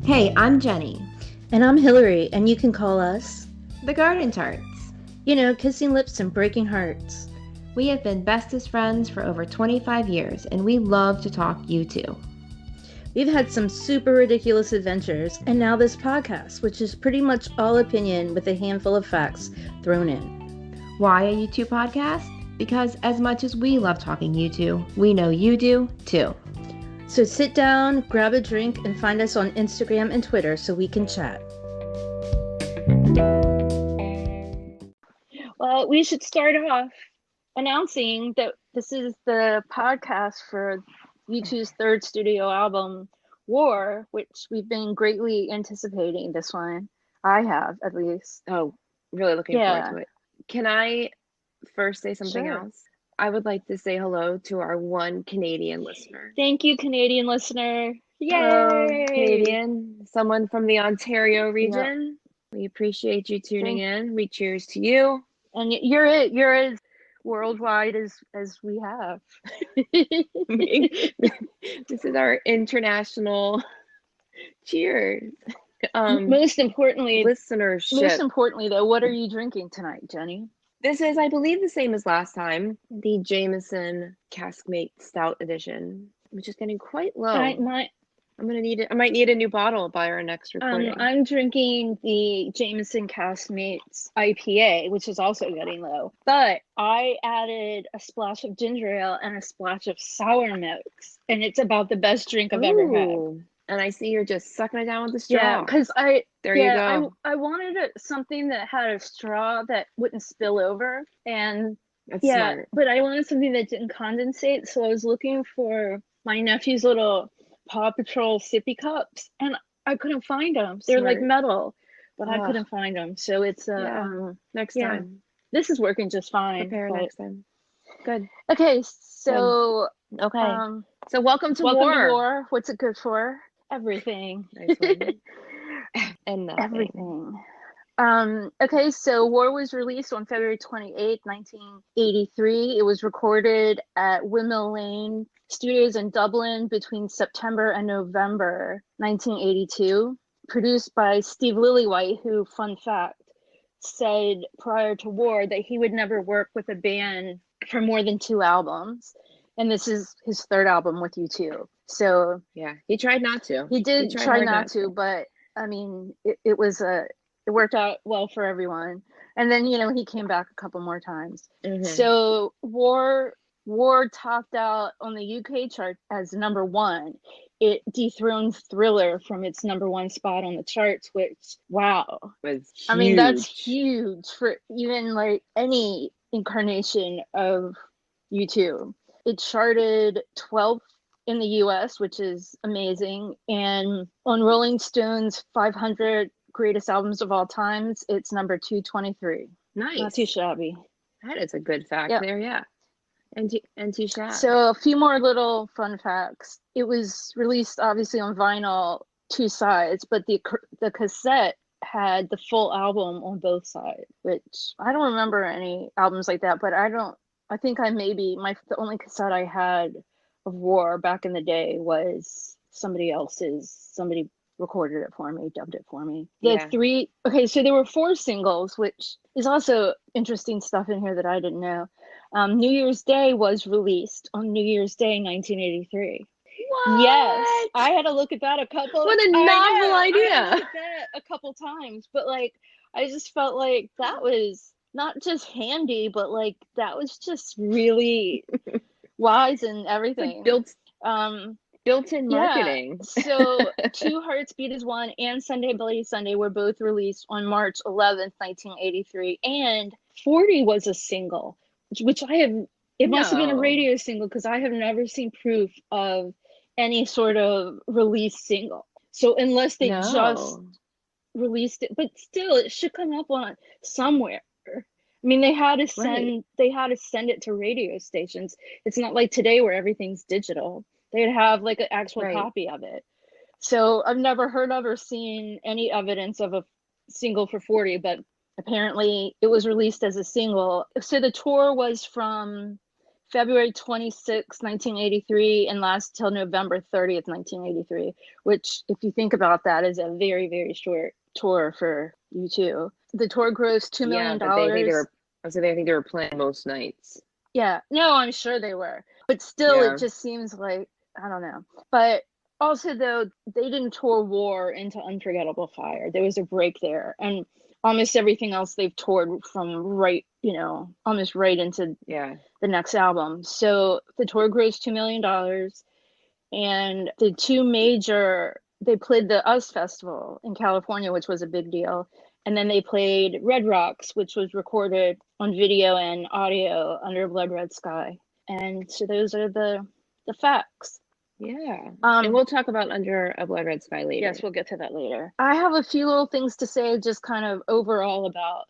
Hey, I'm Jenny. And I'm Hillary, and you can call us The Garden Tarts. You know, kissing lips and breaking hearts. We have been bestest friends for over 25 years, and we love to talk U2. We've had some super ridiculous adventures, and now this podcast, which is pretty much all opinion with a handful of facts thrown in. Why a U2 podcast? Because as much as we love talking U2, we know you do too. So sit down, grab a drink, and find us on Instagram and Twitter so we can chat. Well, we should start off announcing that this is the podcast for U2's third studio album, War, which we've been greatly anticipating this one. I have, at least. Oh, really looking forward to it. Can I first say something else? I would like to say hello to our one Canadian listener. Thank you, Canadian listener. Yay! Hello, Canadian. Someone from the Ontario region. Yeah. We appreciate you tuning in. We cheers to you. And you're as worldwide as we have. This is our international cheers. Most importantly, listenership. Most importantly, though, what are you drinking tonight, Jenny? This is, I believe, the same as last time, the Jameson Caskmate Stout Edition, which is getting quite low. I might need a new bottle by our next recording. I'm drinking the Jameson Caskmates IPA, which is also getting low. But I added a splash of ginger ale and a splash of sour milks, and it's about the best drink I've ever had. And I see you're just sucking it down with the straw. Yeah, because you go. I wanted something that had a straw that wouldn't spill over, and that's smart. But I wanted something that didn't condensate, so I was looking for my nephew's little Paw Patrol sippy cups, and I couldn't find them. They're like metal, but I couldn't find them. So it's next time. This is working just fine. Prepare next time. Good. Okay, so so welcome to War. What's it good for? Everything. Nice one. And nothing. Everything. Okay, so War was released on February 28th, 1983. It was recorded at Windmill Lane Studios in Dublin between September and November 1982. Produced by Steve Lillywhite, who, fun fact, said prior to War that he would never work with a band for more than 2 albums. And this is his 3rd album with U2. So yeah, he tried not to. He did try not to, but I mean, it worked out well for everyone. And then, he came back a couple more times. Mm-hmm. So War topped out on the UK chart as number 1. It dethroned Thriller from its number 1 spot on the charts, which, wow. Was huge. I mean, that's huge for even like any incarnation of U2. It charted 12th in the US, which is amazing. And on Rolling Stone's 500 greatest albums of all times, it's number 223. Nice. Not too shabby. That is a good fact there, yeah. And too shabby. So a few more little fun facts. It was released obviously on vinyl, 2 sides, but the cassette had the full album on both sides, which I don't remember any albums like that, but I think the only cassette I had of War back in the day was somebody recorded it for me, dubbed it for me. So there were 4 singles, which is also interesting stuff in here that I didn't know. New Year's Day was released on New Year's Day 1983. What? Yes, I had to look at that a couple. What a novel idea! I looked at that a couple times, but like I just felt like that was not just handy, but like that was just really wise and everything. Like built-in marketing. Yeah. So Two Hearts Beat as One and Sunday Bloody Sunday were both released on March 11th, 1983, and 40 was a single, which it must have been a radio single, because I have never seen proof of any sort of release single. So unless they just released it, but still it should come up on somewhere. I mean, they had to send it to radio stations. It's not like today where everything's digital. They'd have like an actual copy of it. So I've never heard of or seen any evidence of a single for 40, but apparently it was released as a single. So the tour was from February 26, 1983, and lasts till November 30th, 1983, which, if you think about that, is a very, very short tour for U2. The tour grossed $2 million. But I think they were playing most nights. Yeah, no, I'm sure they were. But still, It just seems like, I don't know. But also, though, they didn't tour War into Unforgettable Fire. There was a break there. And almost everything else they've toured from almost right into the next album. So the tour grossed $2 million. And they played the US Festival in California, which was a big deal. And then they played Red Rocks, which was recorded on video and audio Under a Blood Red Sky. And so those are the facts. Yeah. And we'll talk about Under a Blood Red Sky later. Yes, we'll get to that later. I have a few little things to say just kind of overall about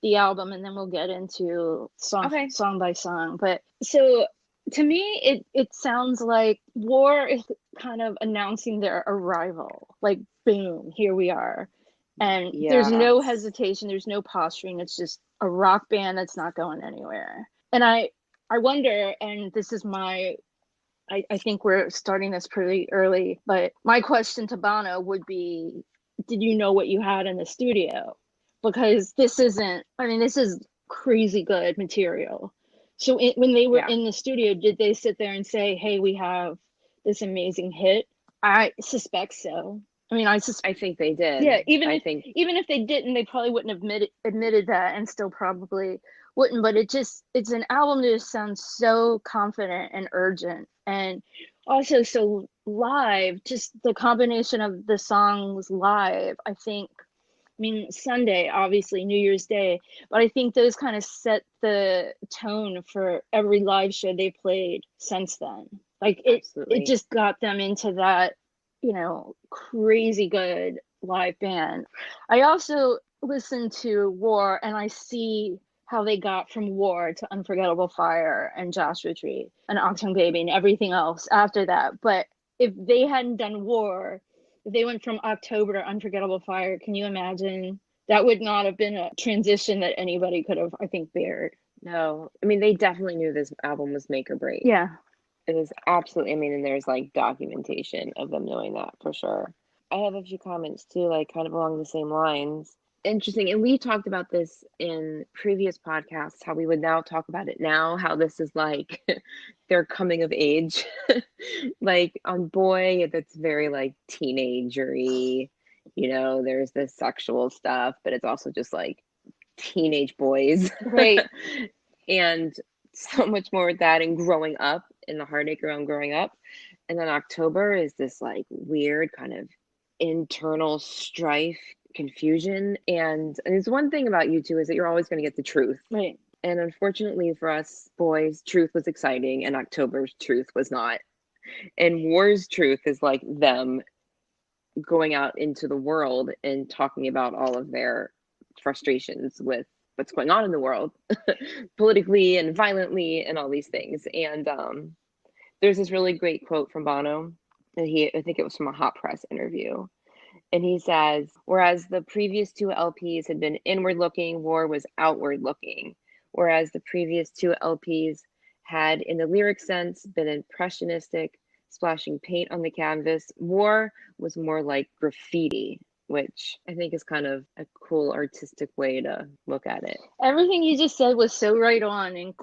the album, and then we'll get into song by song. But so to me, it sounds like War is kind of announcing their arrival. Like, boom, here we are. And there's no hesitation, there's no posturing. It's just a rock band that's not going anywhere. And I wonder, and this is I think we're starting this pretty early, but my question to Bono would be, did you know what you had in the studio? Because this is crazy good material. So when they were in the studio, did they sit there and say, hey, we have this amazing hit? I suspect so. I think they did. Yeah, even if they didn't, they probably wouldn't have admitted that, and still probably wouldn't. But it's an album that just sounds so confident and urgent, and also so live. Just the combination of the songs live, I think. Sunday, obviously, New Year's Day, but I think those kind of set the tone for every live show they played since then. Like it just got them into that, crazy good live band. I also listened to War, and I see how they got from War to Unforgettable Fire and Joshua Tree and Octung Baby and everything else after that. But if they hadn't done War, if they went from October to Unforgettable Fire, can you imagine? That would not have been a transition that anybody could have, I think, bared. No. They definitely knew this album was make or break. Yeah. It is absolutely, and there's like documentation of them knowing that for sure. I have a few comments too, like kind of along the same lines. Interesting. And we talked about this in previous podcasts, how we would now talk about it now, how this is like their coming of age. Like on Boy, that's very like teenagery, there's this sexual stuff, but it's also just like teenage boys. Right. And so much more with that and growing up and the heartache around growing up. And then October is this like weird kind of internal strife, confusion. And it's one thing about U2 is that you're always going to get the truth. Right. And unfortunately for us boys, truth was exciting and October's truth was not. And War's truth is like them going out into the world and talking about all of their frustrations with what's going on in the world politically and violently and all these things. And there's this really great quote from Bono, and I think it was from a Hot Press interview. And he says, whereas the previous two LPs had been inward looking, War was outward looking. Whereas the previous two LPs had, in the lyric sense, been impressionistic, splashing paint on the canvas, War was more like graffiti, which I think is kind of a cool artistic way to look at it. Everything you just said was so right on. And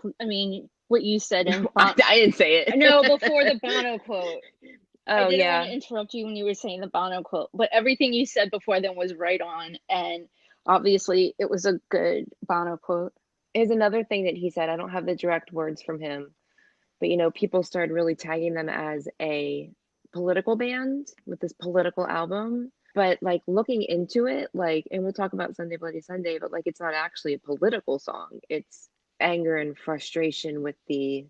what you said. I didn't say it. No, before the Bono quote. Oh, I didn't want to interrupt you when you were saying the Bono quote, but everything you said before then was right on. And obviously it was a good Bono quote. Is another thing that he said. I don't have the direct words from him, but people started really tagging them as a political band with this political album. But like looking into it, like, and we'll talk about Sunday Bloody Sunday, but like it's not actually a political song. It's anger and frustration with the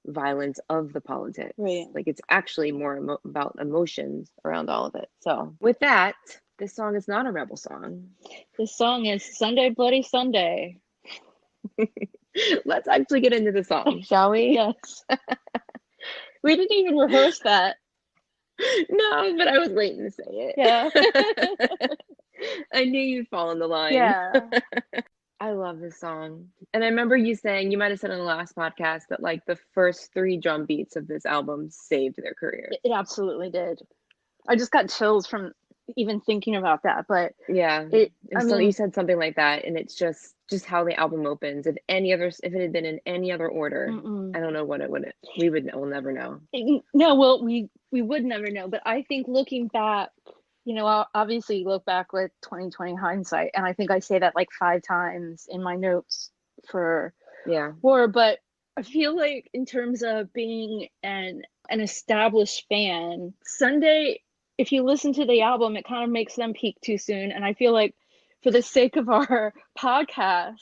violence of the politics. Right. Like it's actually more about emotions around all of it. So with that, this song is not a rebel song. This song is Sunday Bloody Sunday. Let's actually get into the song, shall we? Yes. We didn't even rehearse that. No, but I was waiting to say it. Yeah. I knew you'd fall in the line. Yeah. I love this song. And I remember you saying, you might have said on the last podcast, that like the first 3 drum beats of this album saved their career. It absolutely did. I just got chills from even thinking about that. But yeah, you said something like that, and it's just how the album opens. If it had been in any other order, I don't know what it would. We'll never know. No, well, we would never know. But I think looking back, I'll obviously look back with 2020 hindsight, and I think I say that like 5 times in my notes for War. But I feel like in terms of being an established fan, Sunday, if you listen to the album, it kind of makes them peak too soon. And I feel like for the sake of our podcast,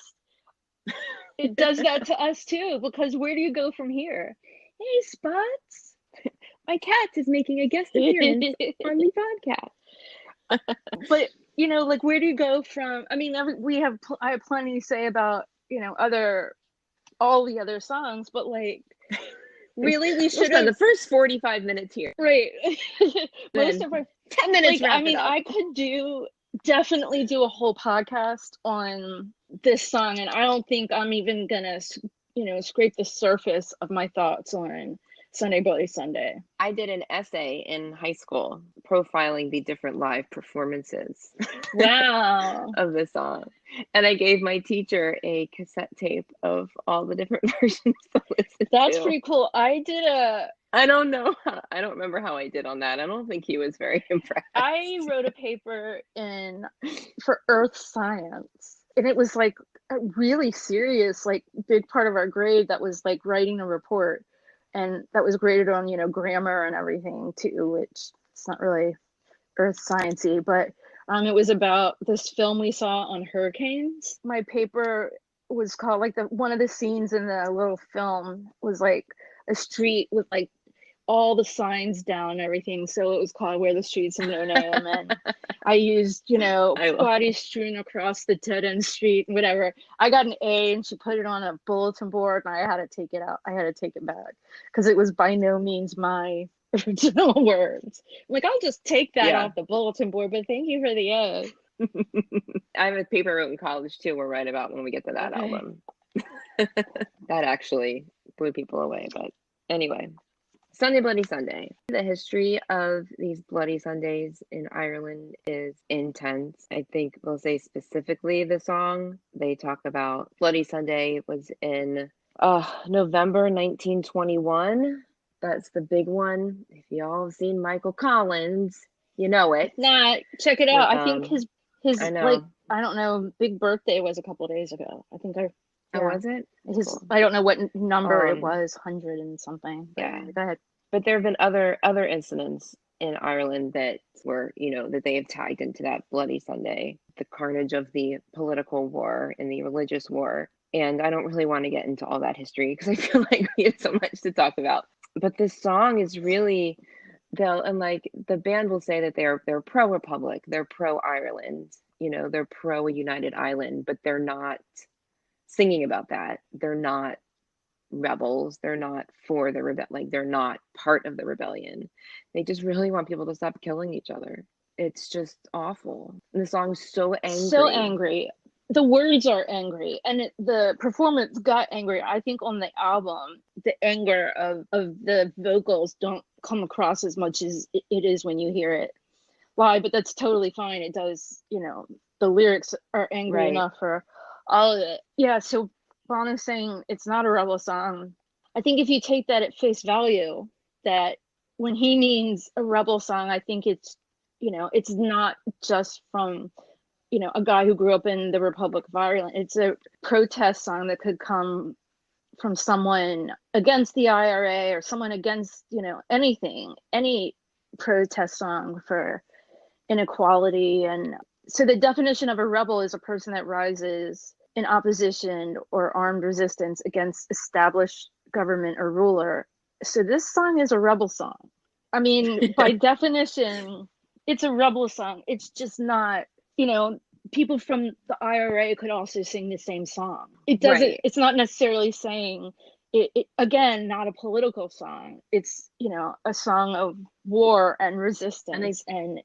it does that to us too, because where do you go from here? Hey, Spots, my cat is making a guest appearance on the podcast. But like, where do you go from? I mean, I have plenty to say about all the other songs, but like, really, we should have the first 45 minutes here, right? Most of our 10 minutes. Like, I mean, I could definitely do a whole podcast on this song, and I don't think I'm even gonna scrape the surface of my thoughts on Sunday Bloody Sunday. I did an essay in high school profiling the different live performances wow of the song, and I gave my teacher a cassette tape of all the different versions to listen That's to. pretty cool. I don't know. I don't remember how I did on that. I don't think he was very impressed. I wrote a paper for Earth Science, and it was like a really serious, like, big part of our grade that was like writing a report, and that was graded on grammar and everything too, which it's not really Earth Sciencey, but it was about this film we saw on hurricanes. My paper was called, like, one of the scenes in the little film was like a street with like all the signs down and everything, so it was called Where the Streets Have No Name. And I used bodies strewn across the dead end street and whatever. I got an A, and she put it on a bulletin board, and I had to take it out. I had to take it back because it was by no means my original words. I'm like, I'll just take that off the bulletin board, but thank you for the A. I have a paper I wrote in college too. We'll write about when we get to that album. That actually blew people away. But anyway, Sunday Bloody Sunday. The history of these Bloody Sundays in Ireland is intense. I think we'll say specifically the song. They talk about Bloody Sunday was in November 1921. That's the big one. If y'all have seen Michael Collins, you know it. Nah, check it out. But, I think his like, I don't know, big birthday was a couple of days ago. I think was it? Cool. I don't know what number it was, 100 and something. Yeah. Go ahead. But there have been other incidents in Ireland that were, that they have tagged into that Bloody Sunday, the carnage of the political war and the religious war. And I don't really want to get into all that history because I feel like we have so much to talk about. But this song is really, the band will say that they're pro-Republic, they're pro-Ireland, they're pro-United Ireland, but they're not singing about that. They're not rebels. They're not for the they're not part of the rebellion. They just really want people to stop killing each other. It's just awful. And the song's so angry. So angry. The words are angry, and the performance got angry. I think on the album, the anger of the vocals don't come across as much as it is when you hear it live, but that's totally fine. It does, the lyrics are angry enough for all of it. Yeah, so Bono's saying it's not a rebel song. I think if you take that at face value, that when he means a rebel song, I think it's, it's not just from a guy who grew up in the Republic of Ireland. It's a protest song that could come from someone against the IRA or someone against, anything, any protest song for inequality. And so the definition of a rebel is a person that rises in opposition or armed resistance against established government or ruler. So this song is a rebel song. I mean, by definition, it's a rebel song. It's just not, people from the IRA could also sing the same song. It doesn't, it's not necessarily saying it, again, not a political song. It's, a song of war and resistance. And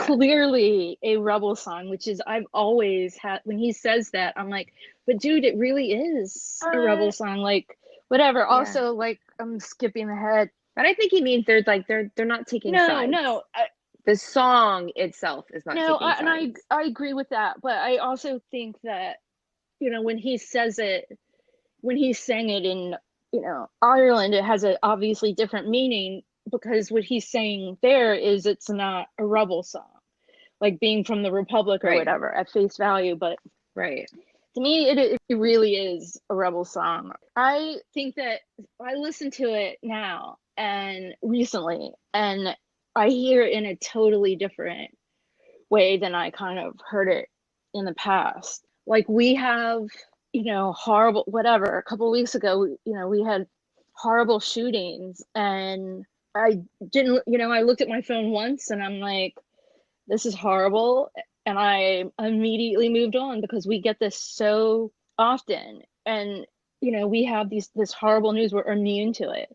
clearly a rebel song, which is I've always had. When he says that, I'm like, but dude, it really is a rebel song. Like, whatever. Yeah. Also, like, I'm skipping ahead, but I think he means they're not taking sides. No. The song itself is not taking sides. And I agree with that, but I also think that, you know, when he says it, when he sang it in, you know, Ireland, it has a obviously different meaning, because what he's saying there is it's not a rebel song, like being from the Republic or whatever at face value. But to me, it really is a rebel song. I think that I listen to it now and recently, and I hear it in a totally different way than I kind of heard it in the past. Like, we have, you know, horrible, whatever, a couple of weeks ago, you know, we had horrible shootings, and I didn't, you know, I looked at my phone once and I'm like, this is horrible. And I immediately moved on, because we get this so often. And, you know, we have this horrible news, we're immune to it.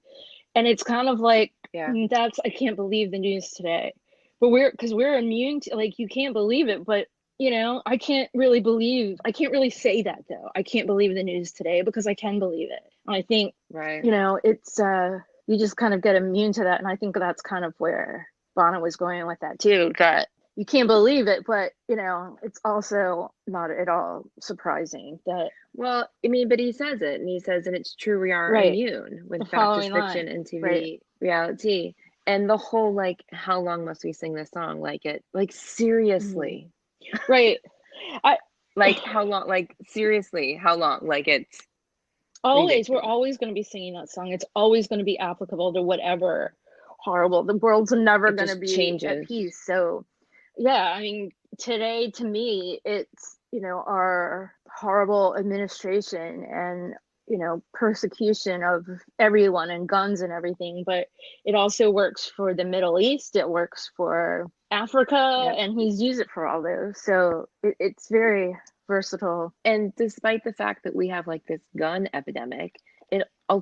And it's kind of like, I can't believe the news today. But we're immune to, like, you can't believe it. But, you know, I can't really say that, though. I can't believe the news today, because I can believe it. And I think, you know, it's, you just kind of get immune to that. And I think that's kind of where Bono was going with that too, that you can't believe it, but, you know, it's also not at all surprising that. Well, I mean, but he says it, and it's true, we are immune with factors, fiction, and TV reality. And the whole, like, how long must we sing this song? Like, seriously. Right. Like, how long? Like, seriously, how long? Like, it's always, ridiculous. We're always going to be singing that song. It's always going to be applicable to whatever horrible. The world's never going to be at peace. So, yeah, I mean, today, to me, it's, you know, our horrible administration and, you know, persecution of everyone and guns and everything. But it also works for the Middle East. It works for Africa, and he's used it for all those. So it's very versatile. And despite the fact that we have, like, this gun epidemic,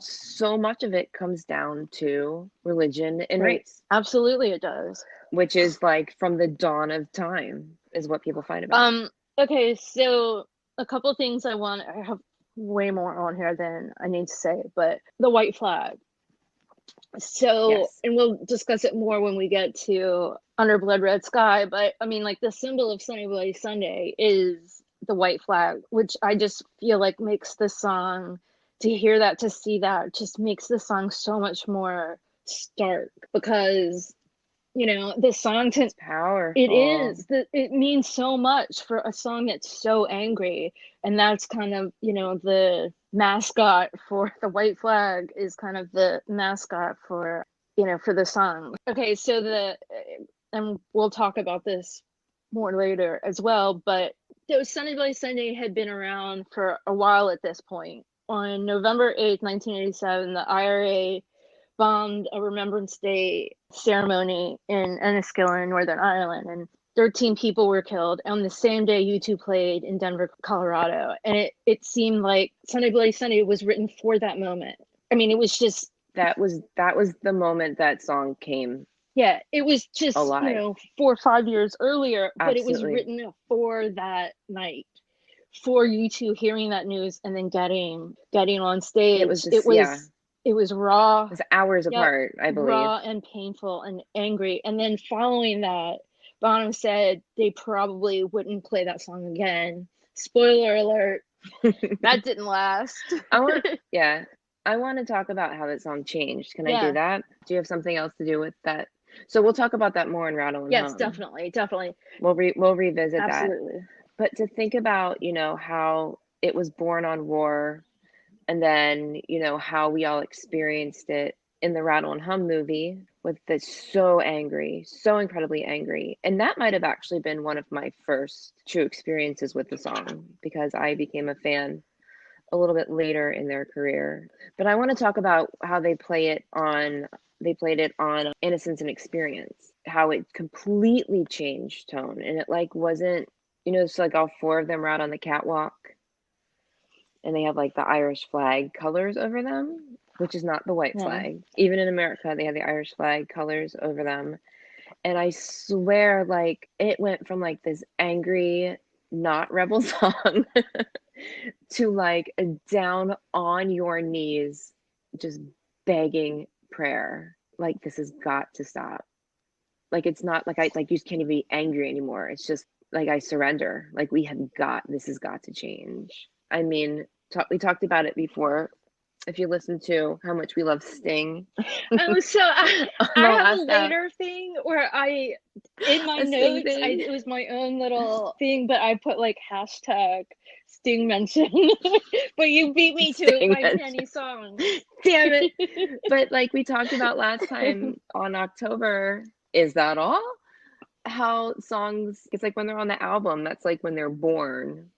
so much of it comes down to religion and race. Absolutely, it does. Which is, like, from the dawn of time is what people fight about. Okay, so a couple of things I have way more on here than I need to say, but the white flag. So, and we'll discuss it more when we get to Under Blood Red Sky, but I mean, like, the symbol of Sunny Bloody Sunday is the white flag, which I just feel like makes the song, to hear that, to see that, just makes the song so much more stark, because, you know, the song is powerful. It is. It means so much for a song that's so angry. And that's kind of, you know, the mascot for the white flag is kind of the mascot for, you know, for the song. Okay, so and we'll talk about this more later as well, but Sunny Bloody Sunday had been around for a while at this point. On November 8th, 1987, the IRA bombed a Remembrance Day ceremony in Enniskillen, Northern Ireland, and 13 people were killed. On the same day, U2 played in Denver, Colorado, and it seemed like Sunny Bloody Sunday was written for that moment. I mean, it was just that was the moment that song came. Yeah, it was just alive. You know, 4 or 5 years earlier, Absolutely. But it was written for that night, for U2 hearing that news and then getting on stage. It was raw. It was hours apart, I believe. Raw and painful and angry. And then following that, Bono said they probably wouldn't play that song again. Spoiler alert, that didn't last. I want to talk about how that song changed. Can I do that? Do you have something else to do with that? So we'll talk about that more in Rattle and Hum. Yes, definitely. We'll revisit that. Absolutely. But to think about, you know, how it was born on war, and then, you know, how we all experienced it in the Rattle and Hum movie with the so incredibly angry. And that might have actually been one of my first true experiences with the song, because I became a fan a little bit later in their career. But I want to talk about how they played it on Innocence and Experience, how it completely changed tone. And it, like, wasn't, you know, it's like all 4 of them are out on the catwalk, and they have, like, the Irish flag colors over them, which is not the white flag. Even in America, they have the Irish flag colors over them. And I swear, like, it went from like this angry, not rebel song to like a down on your knees, just begging prayer. Like, this has got to stop. Like, it's not like you just can't even be angry anymore. It's just like, I surrender. Like, this has got to change. I mean, we talked about it before. If you listen to how much we love Sting. Oh, so I have a later thing where in my notes, it was my own little thing, but I put like hashtag Sting mention. But you beat me to it by Kenny songs. Damn it. But like we talked about last time on October, is that all? How songs, it's like when they're on the album, that's like when they're born,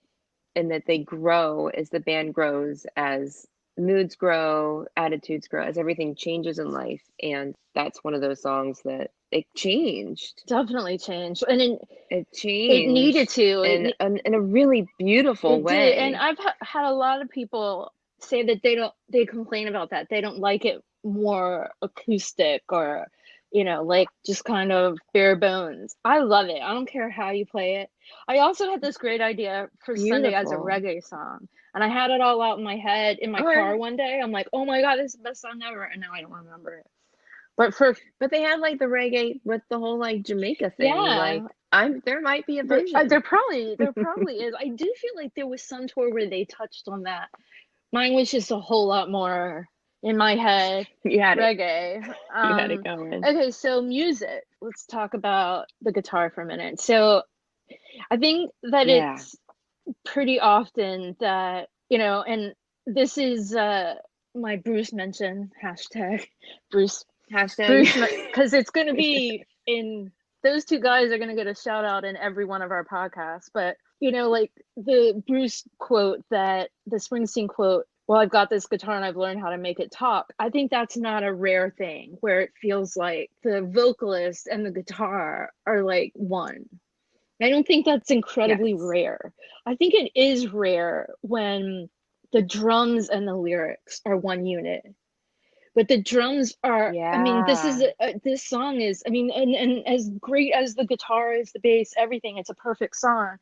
and that they grow as the band grows, as moods grow, attitudes grow, as everything changes in life. And that's one of those songs that it changed. Definitely changed. And it changed. It needed to. In a really beautiful way. Did. And I've had a lot of people say that they complain about that. They don't like it more acoustic or, like just kind of bare bones. I love it. I don't care how you play it. I also had this great idea for Sunday as a reggae song. And I had it all out in my head in my car one day. I'm like, oh my God, this is the best song ever. And now I don't remember it. But they had like the reggae with the whole like Jamaica thing. Yeah. Like there might be a version. There probably is. I do feel like there was some tour where they touched on that. Mine was just a whole lot more in my head. You had reggae. You had it going. Okay, so music. Let's talk about the guitar for a minute. So I think that it's pretty often that, and this is my Bruce mention, hashtag Bruce. Because it's going to be those two guys are going to get a shout out in every one of our podcasts. But, like the Bruce quote, the Springsteen quote, well, I've got this guitar and I've learned how to make it talk. I think that's not a rare thing where it feels like the vocalist and the guitar are like one. I don't think that's incredibly rare. I think it is rare when the drums and the lyrics are one unit. But the drums are, I mean, this song is, I mean, and as great as the guitar is, the bass, everything, it's a perfect song.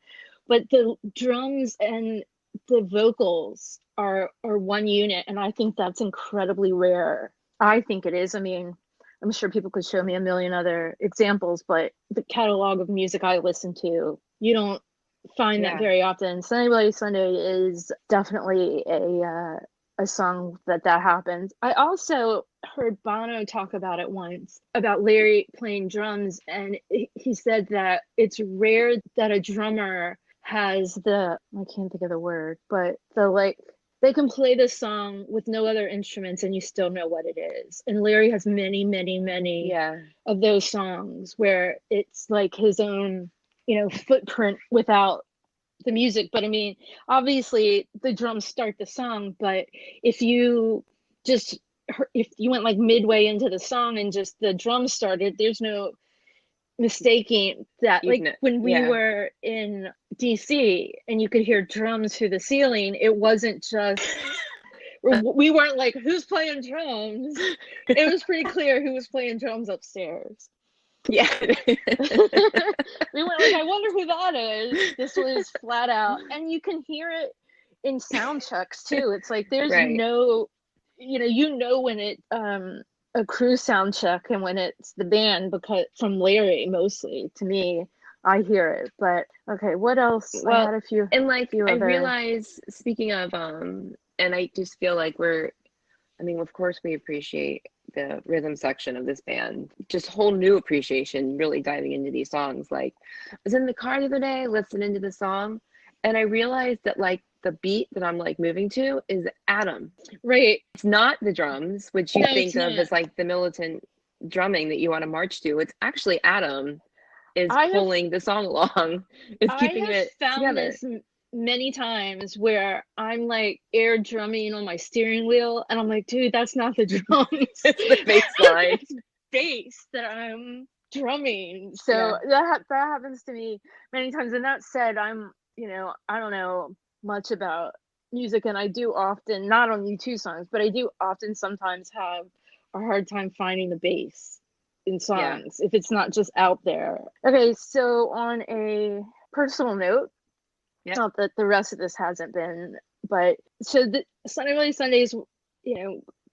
But the drums and the vocals are one unit. And I think that's incredibly rare. I think it is. I mean, I'm sure people could show me a million other examples, but the catalog of music I listen to, you don't find that very often. Sunday Bloody Sunday is definitely a song that happens. I also heard Bono talk about it once, about Larry playing drums, and he said that it's rare that a drummer has I can't think of the word, but they can play this song with no other instruments and you still know what it is. And Larry has many, many, many of those songs where it's like his own, footprint without the music. But I mean, obviously the drums start the song, but if you went like midway into the song and just the drums started, there's no mistaking that. Like when we were in DC and you could hear drums through the ceiling, it wasn't just we weren't like, who's playing drums? It was pretty clear who was playing drums upstairs. Yeah. We went like, I wonder who that is. This was flat out. And you can hear it in sound checks too. It's like there's no, when it a crew sound check and when it's the band, because from Larry mostly, to me, I hear it. But okay, what else? Well, I had a few. And like I realize, speaking of and I just feel like of course we appreciate the rhythm section of this band, just whole new appreciation, really diving into these songs. Like, I was in the car the other day listening to the song, and I realized that like the beat that I'm like moving to is Adam. Right. It's not the drums, which you think of as like the militant drumming that you want to march to. It's actually Adam is pulling the song along, is keeping it together. This many times where I'm like air drumming on my steering wheel and I'm like, dude, that's not the drums. It's the bass line. It's bass that I'm drumming. So that happens to me many times. And that said, I'm, I don't know much about music, and I do often, not on U2 songs, but I do often sometimes have a hard time finding the bass in songs if it's not just out there. Okay, so on a personal note, not that the rest of this hasn't been, but so the Sunday Bloody Sunday is,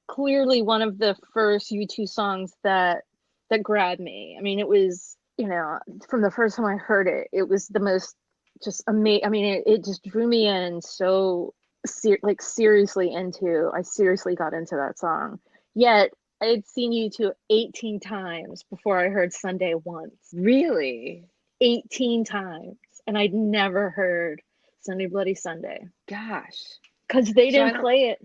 clearly one of the first U2 songs that grabbed me. I mean, it was, from the first time I heard it, it was the most just amazing. I mean, it just drew me in so seriously into. I seriously got into that song. Yet I had seen U2 18 times before I heard Sunday once. Really? 18 times, and I'd never heard Sunday Bloody Sunday. Gosh. Because they didn't play it.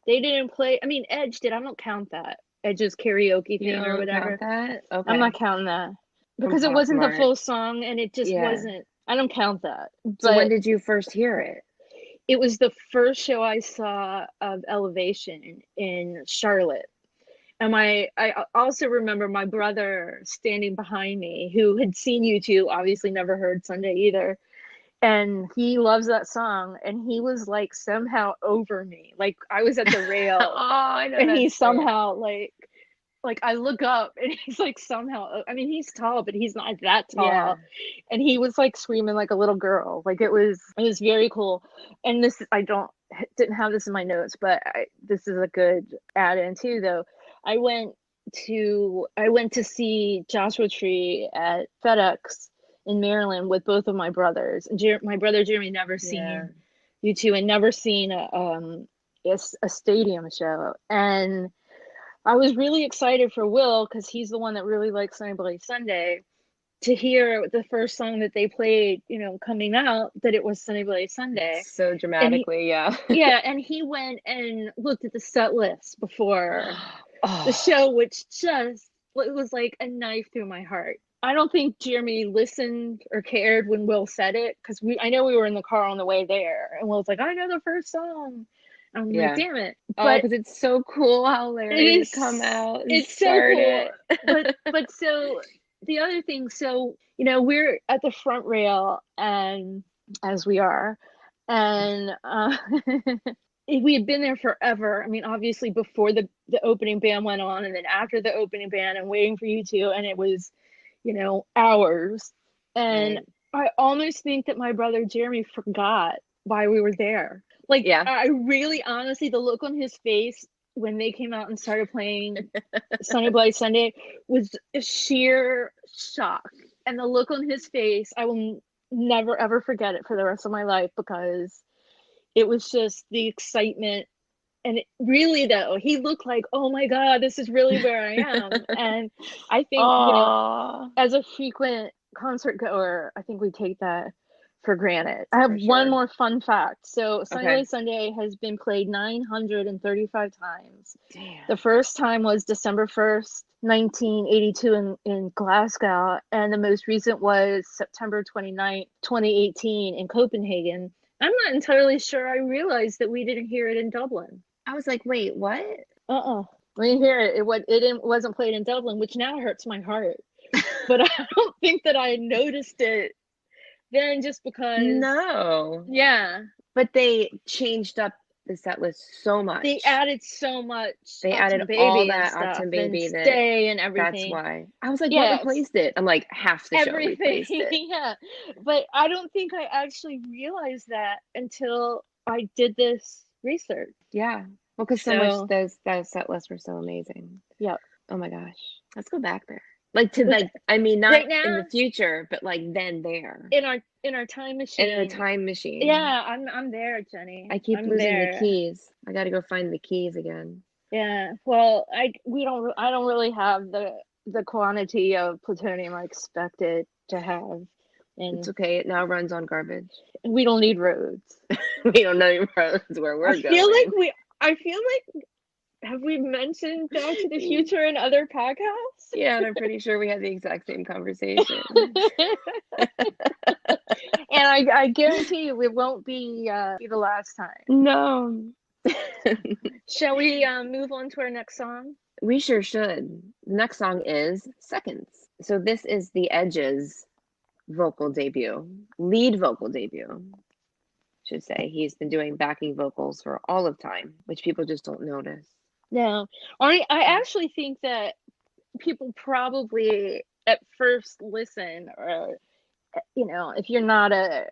They didn't play. I mean, Edge did. I don't count that. Edge's karaoke thing or whatever. Count that? Okay. I'm not counting that because it wasn't the full song, and it just wasn't. I don't count that. But so when did you first hear it? It was the first show I saw of Elevation in Charlotte. And I also remember my brother standing behind me, who had seen U2, obviously never heard Sunday either. And he loves that song. And he was like somehow over me. Like I was at the rail. I know. And he somehow like I look up and he's like somehow, I mean, he's tall, but he's not that tall. Yeah. And he was like screaming like a little girl. Like it was very cool. And this, didn't have this in my notes, but this is a good add in too, though. I went to see Joshua Tree at FedEx in Maryland with both of my brothers. And my brother Jeremy never seen U2 and never seen a stadium show. And I was really excited for Will, because he's the one that really likes Sunday Bloody Sunday, to hear the first song that they played, coming out, that it was Sunday Bloody Sunday. So dramatically, yeah. Yeah, and he went and looked at the set list before the show, which it was like a knife through my heart. I don't think Jeremy listened or cared when Will said it, because I know we were in the car on the way there, and Will's like, I know the first song. I'm like, damn it. But because it's so cool how Larry come out and it's start so cool. But so the other thing, so, we're at the front rail, and as we are, and we had been there forever. I mean, obviously before the opening band went on, and then after the opening band, and waiting for U2, and it was, hours. And I almost think that my brother Jeremy forgot why we were there. Like, I really, honestly, the look on his face when they came out and started playing Sunday Bloody Sunday was a sheer shock. And the look on his face, I will never, ever forget it for the rest of my life, because it was just the excitement. And really, though, he looked like, oh my God, this is really where I am. And I think, as a frequent concert goer, I think we take that for granted. I have one more fun fact. So Sunday Bloody Sunday has been played 935 times. Damn. The first time was December 1st, 1982 in Glasgow, and the most recent was September 29th, 2018 in Copenhagen. I'm not entirely sure I realized that we didn't hear it in Dublin. I was like, wait, what? We didn't hear it. It wasn't played in Dublin, which now hurts my heart. But I don't think that I noticed it then, just because. No. Yeah. But they changed up the set list so much. They added so much. They added all that Octane Baby, and Stay and everything. That's why. I was like, what replaced it? I'm like, half the show replaced it. Yeah. But I don't think I actually realized that until I did this research. Yeah. Well, because so much those set lists were so amazing. Yeah. Oh my gosh. Let's go back there. Not right now, in the future, but like then there. In our time machine. In a time machine. Yeah, I'm there, Jenny. I keep losing the keys. I got to go find the keys again. Yeah. Well, I don't really have the quantity of plutonium I expected to have. And it's okay. It now runs on garbage. We don't need roads. We don't need roads where we're going. I feel like, have we mentioned Back to the Future in other podcasts? Yeah, and I'm pretty sure we had the exact same conversation. And I guarantee you it won't be the last time. No. Shall we move on to our next song? We sure should. The next song is Seconds. So this is the Edge's lead vocal debut. Should say. He's been doing backing vocals for all of time, which people just don't notice. No. I actually think that people probably at first listen, or if you're not a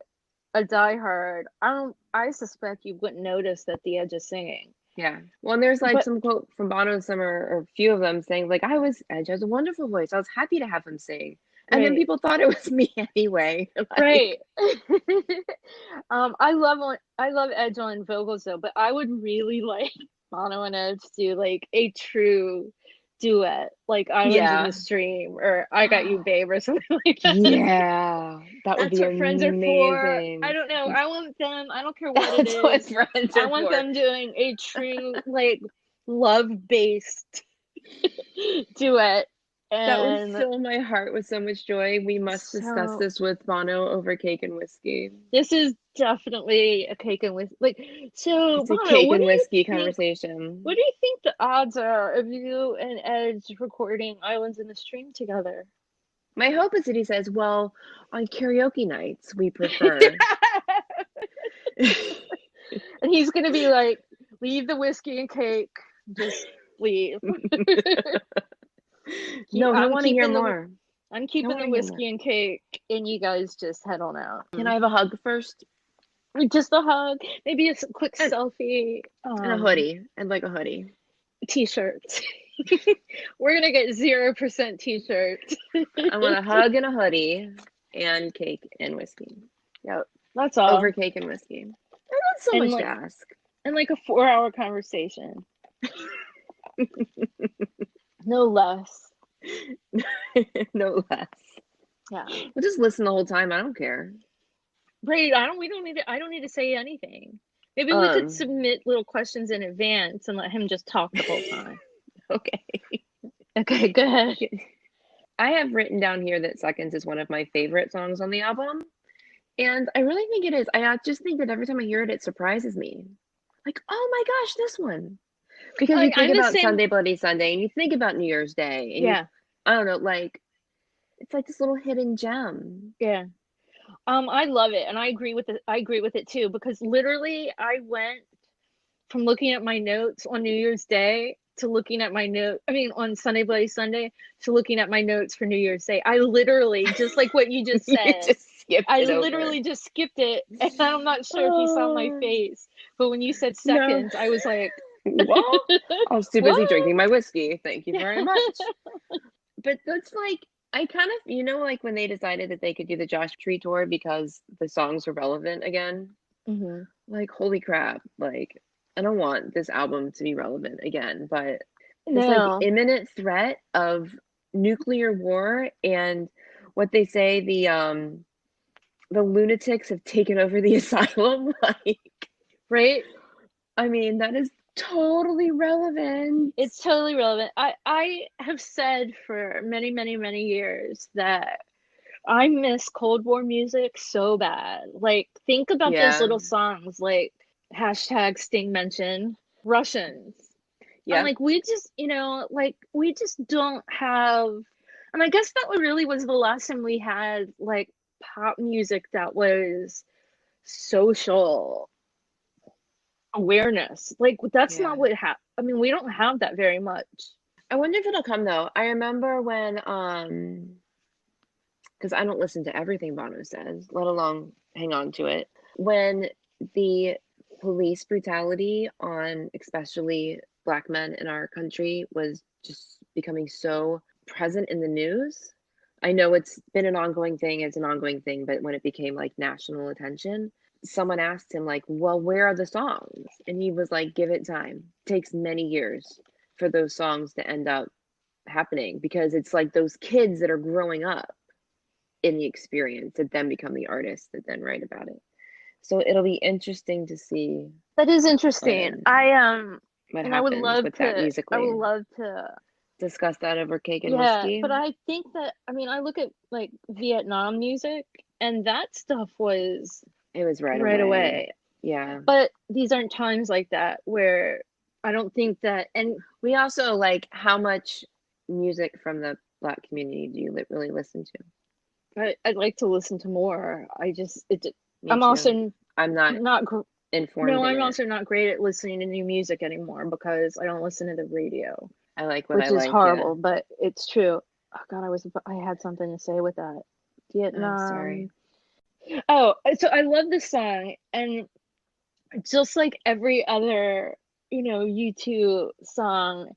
diehard, I suspect you wouldn't notice that the Edge is singing. Yeah. Well, and there's like But some quote from Bono Summer, or a few of them saying like, Edge has a wonderful voice. I was happy to have him sing. And then right, people thought it was me anyway. right. I love Edge on vocals though, but I would really like Bono and Edge to do like a true duet, like Islands in Yeah. the Stream or I Got You Babe or something like that. Yeah. That would That's be what friends are for. amazing. I don't know. I want them. I don't care what it That's is. what friends I are want for. them doing a true like love-based duet. That would And fill my heart with so much joy. We must discuss so this with Bono over cake and whiskey. this is definitely a cake and whiskey. Like, so It's a Bono, cake what and do you whiskey think? conversation. What do you think the odds are of you and Edge recording Islands in the Stream together? My hope is that he says, well, on karaoke nights, we prefer. And he's going to be like, leave the whiskey and cake, just leave. No, I want to hear keeping more. I'm keeping wanna the hear whiskey and cake, and you guys just head on out. Can I have a hug first? Just a hug, maybe a quick And- selfie. And a hoodie. I'd like a hoodie. T-shirts. We're gonna get 0% t-shirts. I want a hug and a hoodie and cake and whiskey. Yep, that's all. Over cake and whiskey. That's so And much like- to ask. And like a 4-hour conversation. No less. No less. Yeah. We'll just listen the whole time. I don't care. Right. I don't need to say anything. Maybe we could submit little questions in advance and let him just talk the whole time. Okay. Okay, go ahead. I have written down here that Seconds is one of my favorite songs on the album. And I really think it is. I just think that every time I hear it, it surprises me. Like, oh my gosh, this one. Because you think about Sunday Bloody Sunday, and you think about New Year's Day. And yeah. I don't know, like, it's like this little hidden gem. Yeah. I love it, and I agree with it too, because literally I went from looking at my notes on New Year's Day to looking at my on Sunday Bloody Sunday to looking at my notes for New Year's Day. I literally, just like what you just said, just skipped it, and I'm not sure if you saw my face, but when you said Seconds, I was like, well, I was too busy drinking my whiskey. Thank you very much. But that's like, I kind of, like when they decided that they could do the Josh Tree tour because the songs were relevant again. mm-hmm. Like, holy crap. Like, I don't want this album to be relevant again, but this No. like imminent threat of nuclear war and what they say, the lunatics have taken over the asylum. Like, right? I mean, that is totally relevant. It's totally relevant. I have said for many, many, many years that I miss Cold War music so bad. Like, think about those little songs, like #Sting mention Russians. Yeah. And like, we just, we just don't have, and I guess that really was the last time we had like pop music that was social awareness. Like, that's not what we don't have that very much. I wonder if it'll come though. I remember when because I don't listen to everything Bono says, let alone hang on to it, when the police brutality on especially Black men in our country was just becoming so present in the news. I know it's been an ongoing thing, but when it became like national attention, someone asked him like, well, where are the songs? And he was like, give it time. It takes many years for those songs to end up happening, because it's like those kids that are growing up in the experience that then become the artists that then write about it. So it'll be interesting to see. That is interesting. I would love to discuss that over cake and whiskey. But I think that, I look at like Vietnam music, and that stuff was right away. Yeah. But these aren't times like that where I don't think that, and we also like, how much music from the Black community do you really listen to? I'd like to listen to more. I'm not informed. No, I'm also not great at listening to new music anymore because I don't listen to the radio. I like what which I is like. horrible, but it's true. Oh God, I had something to say with that. Vietnam. sorry. Oh, so I love this song, and just like every other, U2 song,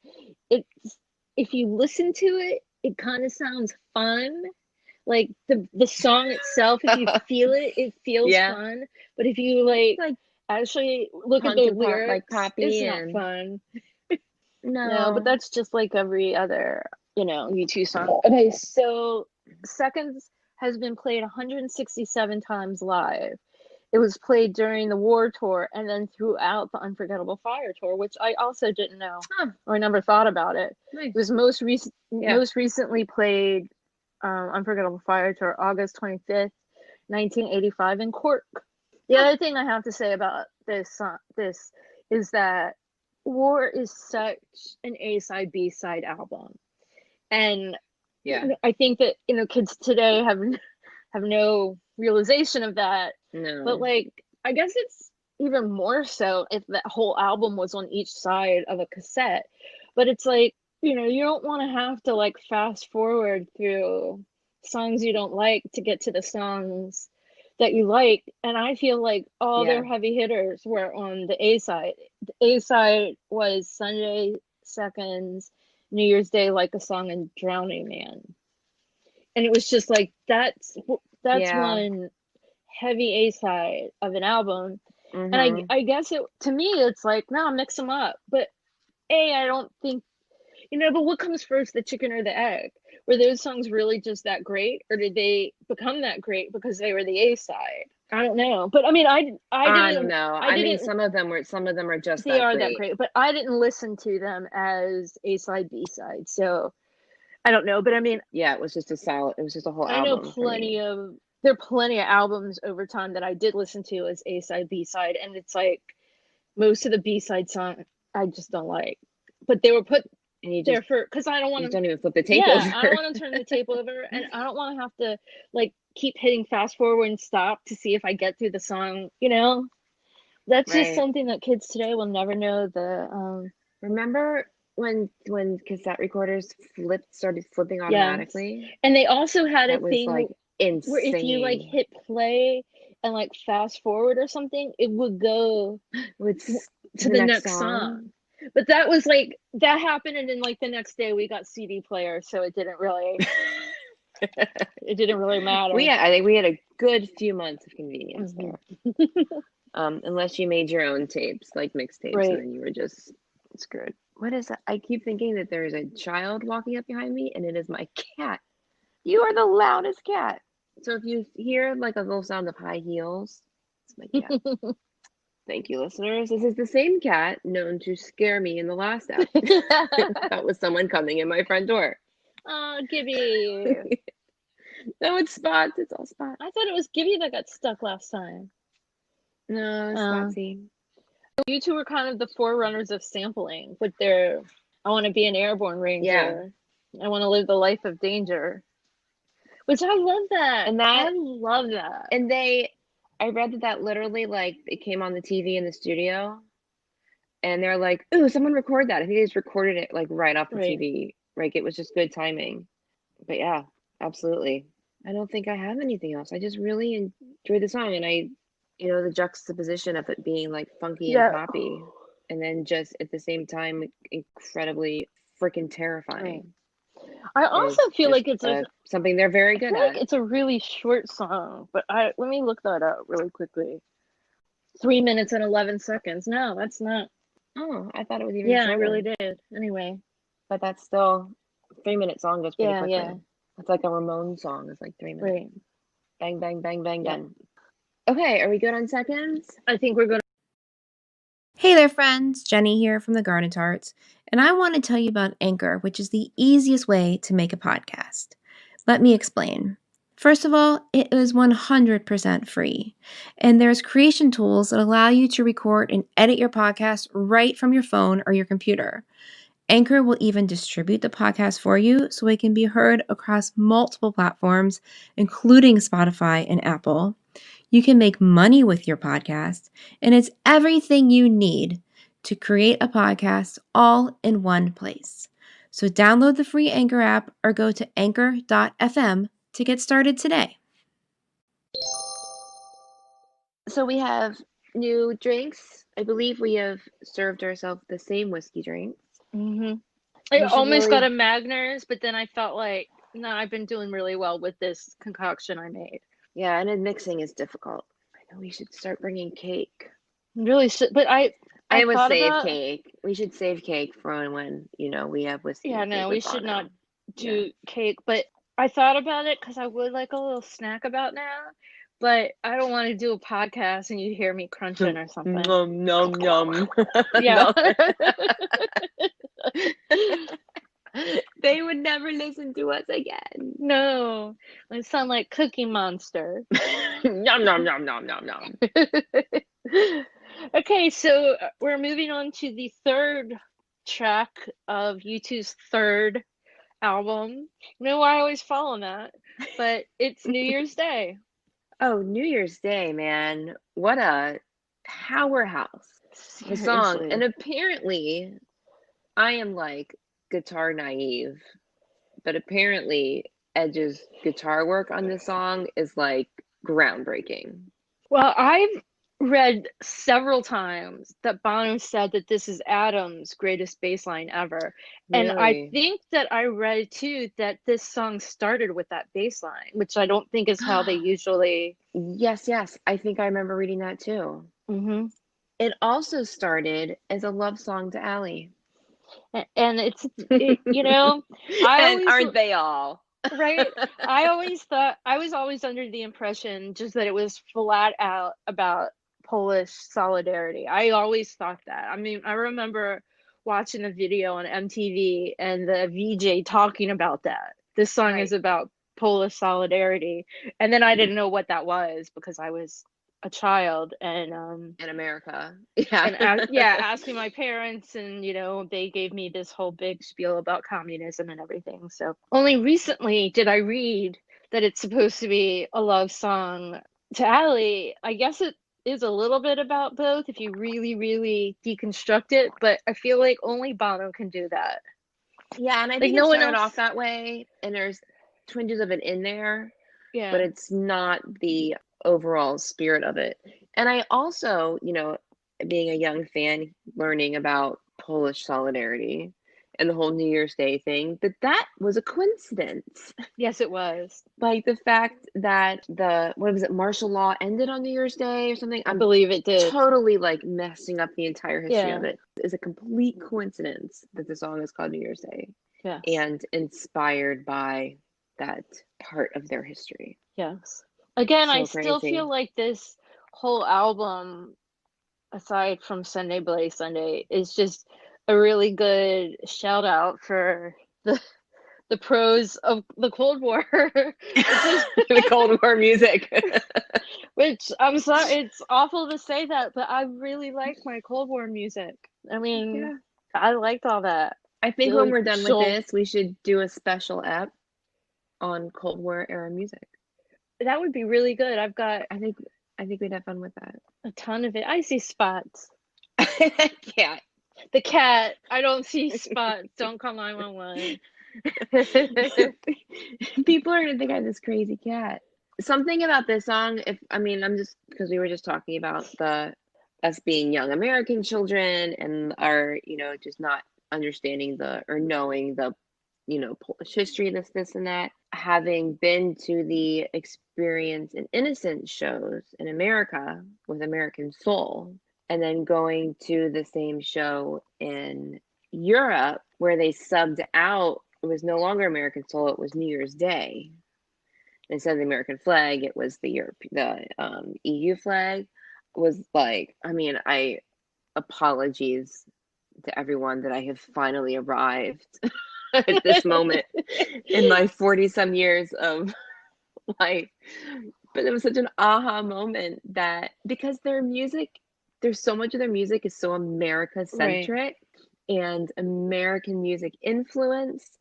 it's if you listen to it, it kind of sounds fun. Like the song itself, if you feel it, it feels Yeah. fun. But if you like actually look at the lyrics, like poppy it's not and fun. no, but that's just like every other, U2 song. Okay, so Seconds has been played 167 times live. It was played during the War Tour and then throughout the Unforgettable Fire Tour, which I also didn't know or never thought about it. Nice. It was most recently played Unforgettable Fire Tour, August 25th, 1985 in Cork. The other thing I have to say about this is that War is such an A-side, B-side album. And I think that, kids today have no realization of that. No. But like, I guess it's even more so if that whole album was on each side of a cassette. But it's like, you don't want to have to like fast forward through songs you don't like to get to the songs that you like. And I feel like all their heavy hitters were on the A side. The A side was Sunday, Seconds, New Year's Day, Like a Song, and Drowning Man. And it was just like that's one heavy A side of an album. Mm-hmm. And I guess to me it's like, no, mix them up. But I don't think, but what comes first, the chicken or the egg? Were those songs really just that great, or did they become that great because they were the A side? I don't know. But I mean, I don't know. I mean, some of them are just that great, but I didn't listen to them as A side, B side. So I don't know. But I mean, it was just a whole album. I know there are plenty of albums over time that I did listen to as A side, B side, and it's like most of the B side songs I just don't like, but they were put there for because I don't want to. Don't even flip the tape over. I don't want to turn the tape over, and I don't want to have to like keep hitting fast forward and stop to see if I get through the song. That's just something that kids today will never know. Remember when cassette recorders started flipping automatically? And they also had that was thing like insane. Where if you like hit play and like fast forward or something, it would go to the next song. But that was like that happened, and then like the next day we got CD players, so it didn't really matter. I think we had a good few months of convenience there. Unless you made your own tapes, like mixtapes, and then you were just screwed. What is that? I keep thinking that there is a child walking up behind me, and it is my cat. You are the loudest cat. So if you hear like a little sound of high heels, it's my cat. Thank you, listeners. This is the same cat known to scare me in the last app. That was someone coming in my front door. Oh, Gibby. No, it's Spots. It's all Spots. I thought it was Gibby that got stuck last time. No, it's Spotsy. You two were kind of the forerunners of sampling with their I Want to Be an Airborne Ranger. I Want to Live the Life of Danger. Which I love that. I love that. And I read that literally, like, it came on the TV in the studio, and they're like, ooh, someone record that. I think they just recorded it, like, right off the TV. Like, it was just good timing. But yeah, absolutely. I don't think I have anything else. I just really enjoyed the song, and the juxtaposition of it being, like, funky and poppy, and then just, at the same time, incredibly freaking terrifying. I also feel like it's something they're very good at. It's a really short song, but let me look that up really quickly. 3 minutes and 11 seconds. No, that's not. Oh, I thought it was even shorter. I really did. Anyway, but that's still 3 minute song goes pretty quickly. Yeah. It's like a Ramones song. It's like 3 minutes. Right. Bang, bang, bang, bang, bang. Okay, are we good on seconds? I think we're good. Hey there, friends. Jenny here from the Garden Tarts, and I want to tell you about Anchor, which is the easiest way to make a podcast. Let me explain. First of all, it is 100% free, and there's creation tools that allow you to record and edit your podcast right from your phone or your computer. Anchor will even distribute the podcast for you so it can be heard across multiple platforms, including Spotify and Apple. You can make money with your podcast, and it's everything you need to create a podcast all in one place. So download the free Anchor app or go to anchor.fm to get started today. So we have new drinks. I believe we have served ourselves the same whiskey drinks. Mm-hmm. I We should almost really- got a Magners, but then I felt like, no, I've been doing really well with this concoction I made. Yeah, and then mixing is difficult. I know we should start bringing cake. Really should, but I would thought save about, cake. We should save cake for when, we have whiskey. yeah, and cake no, with we should Bono. not do cake, but I thought about it because I would like a little snack about now, but I don't want to do a podcast and you hear me crunching or something. Nom, nom, nom. Yeah. They would never listen to us again. No, I sound like Cookie Monster. Nom, nom, nom, nom, nom, nom. Okay, so we're moving on to the third track of U2's third album. You know why I always follow that, but it's New Year's Day. Oh, New Year's Day, man. What a powerhouse. The song. Seriously. And apparently, I am like guitar naive, but apparently Edge's guitar work on this song is like groundbreaking. Well, I've read several times that Bono said that this is Adam's greatest bass line ever. And I Really? think that I read too that this song started with that bass line, which I don't think is how they usually. Yes, I think I remember reading that too. Mm-hmm. It also started as a love song to Allie. And it's, I And always, aren't they all? right? I was always under the impression just that it was flat out about Polish solidarity. I always thought that. I mean, I remember watching a video on MTV and the VJ talking about that. This song is about Polish solidarity. And then I didn't know what that was because I was a child and in America. asking my parents, and they gave me this whole big spiel about communism and everything. So only recently did I read that it's supposed to be a love song to Allie. I guess it is a little bit about both if you really, really deconstruct it, but I feel like only Bono can do that. Yeah, and I think it started off that way, and there's twinges of it in there, but it's not the overall spirit of it. And I also, being a young fan, learning about Polish solidarity and the whole New Year's Day thing, that was a coincidence. Yes, it was. Like the fact that martial law ended on New Year's Day or something. I believe it did. Totally like messing up the entire history of it. It's a complete coincidence that the song is called New Year's Day. Yes. And inspired by that part of their history. Yes. Again, So I still crazy. feel like this whole album, aside from Sunday Bloody Sunday, is just a really good shout out for the pros of the Cold War. The Cold War music. Which, I'm sorry, it's awful to say that, but I really like my Cold War music. I mean, I liked all that. I think Billy when we're done Joel. with this, we should do a special ep on Cold War era music. That would be really good. I've got I think we'd have fun with that. a ton of it. I see spots. Cat. The cat. I don't see spots. Don't call 911. People are gonna think I have this crazy cat. Something about this song, I'm just because we were just talking about us being young American children and our, just not understanding or knowing the, Polish history, this and that. Having been to the Experience and Innocence shows in America with American Soul, and then going to the same show in Europe where they subbed out, it was no longer American Soul, it was New Year's Day. Instead of the American flag, it was the EU flag. Was like, apologies to everyone that I have finally arrived at this moment in my 40-some years of life. But it was such an aha moment that because there's so much of their music is so America-centric and American music influence,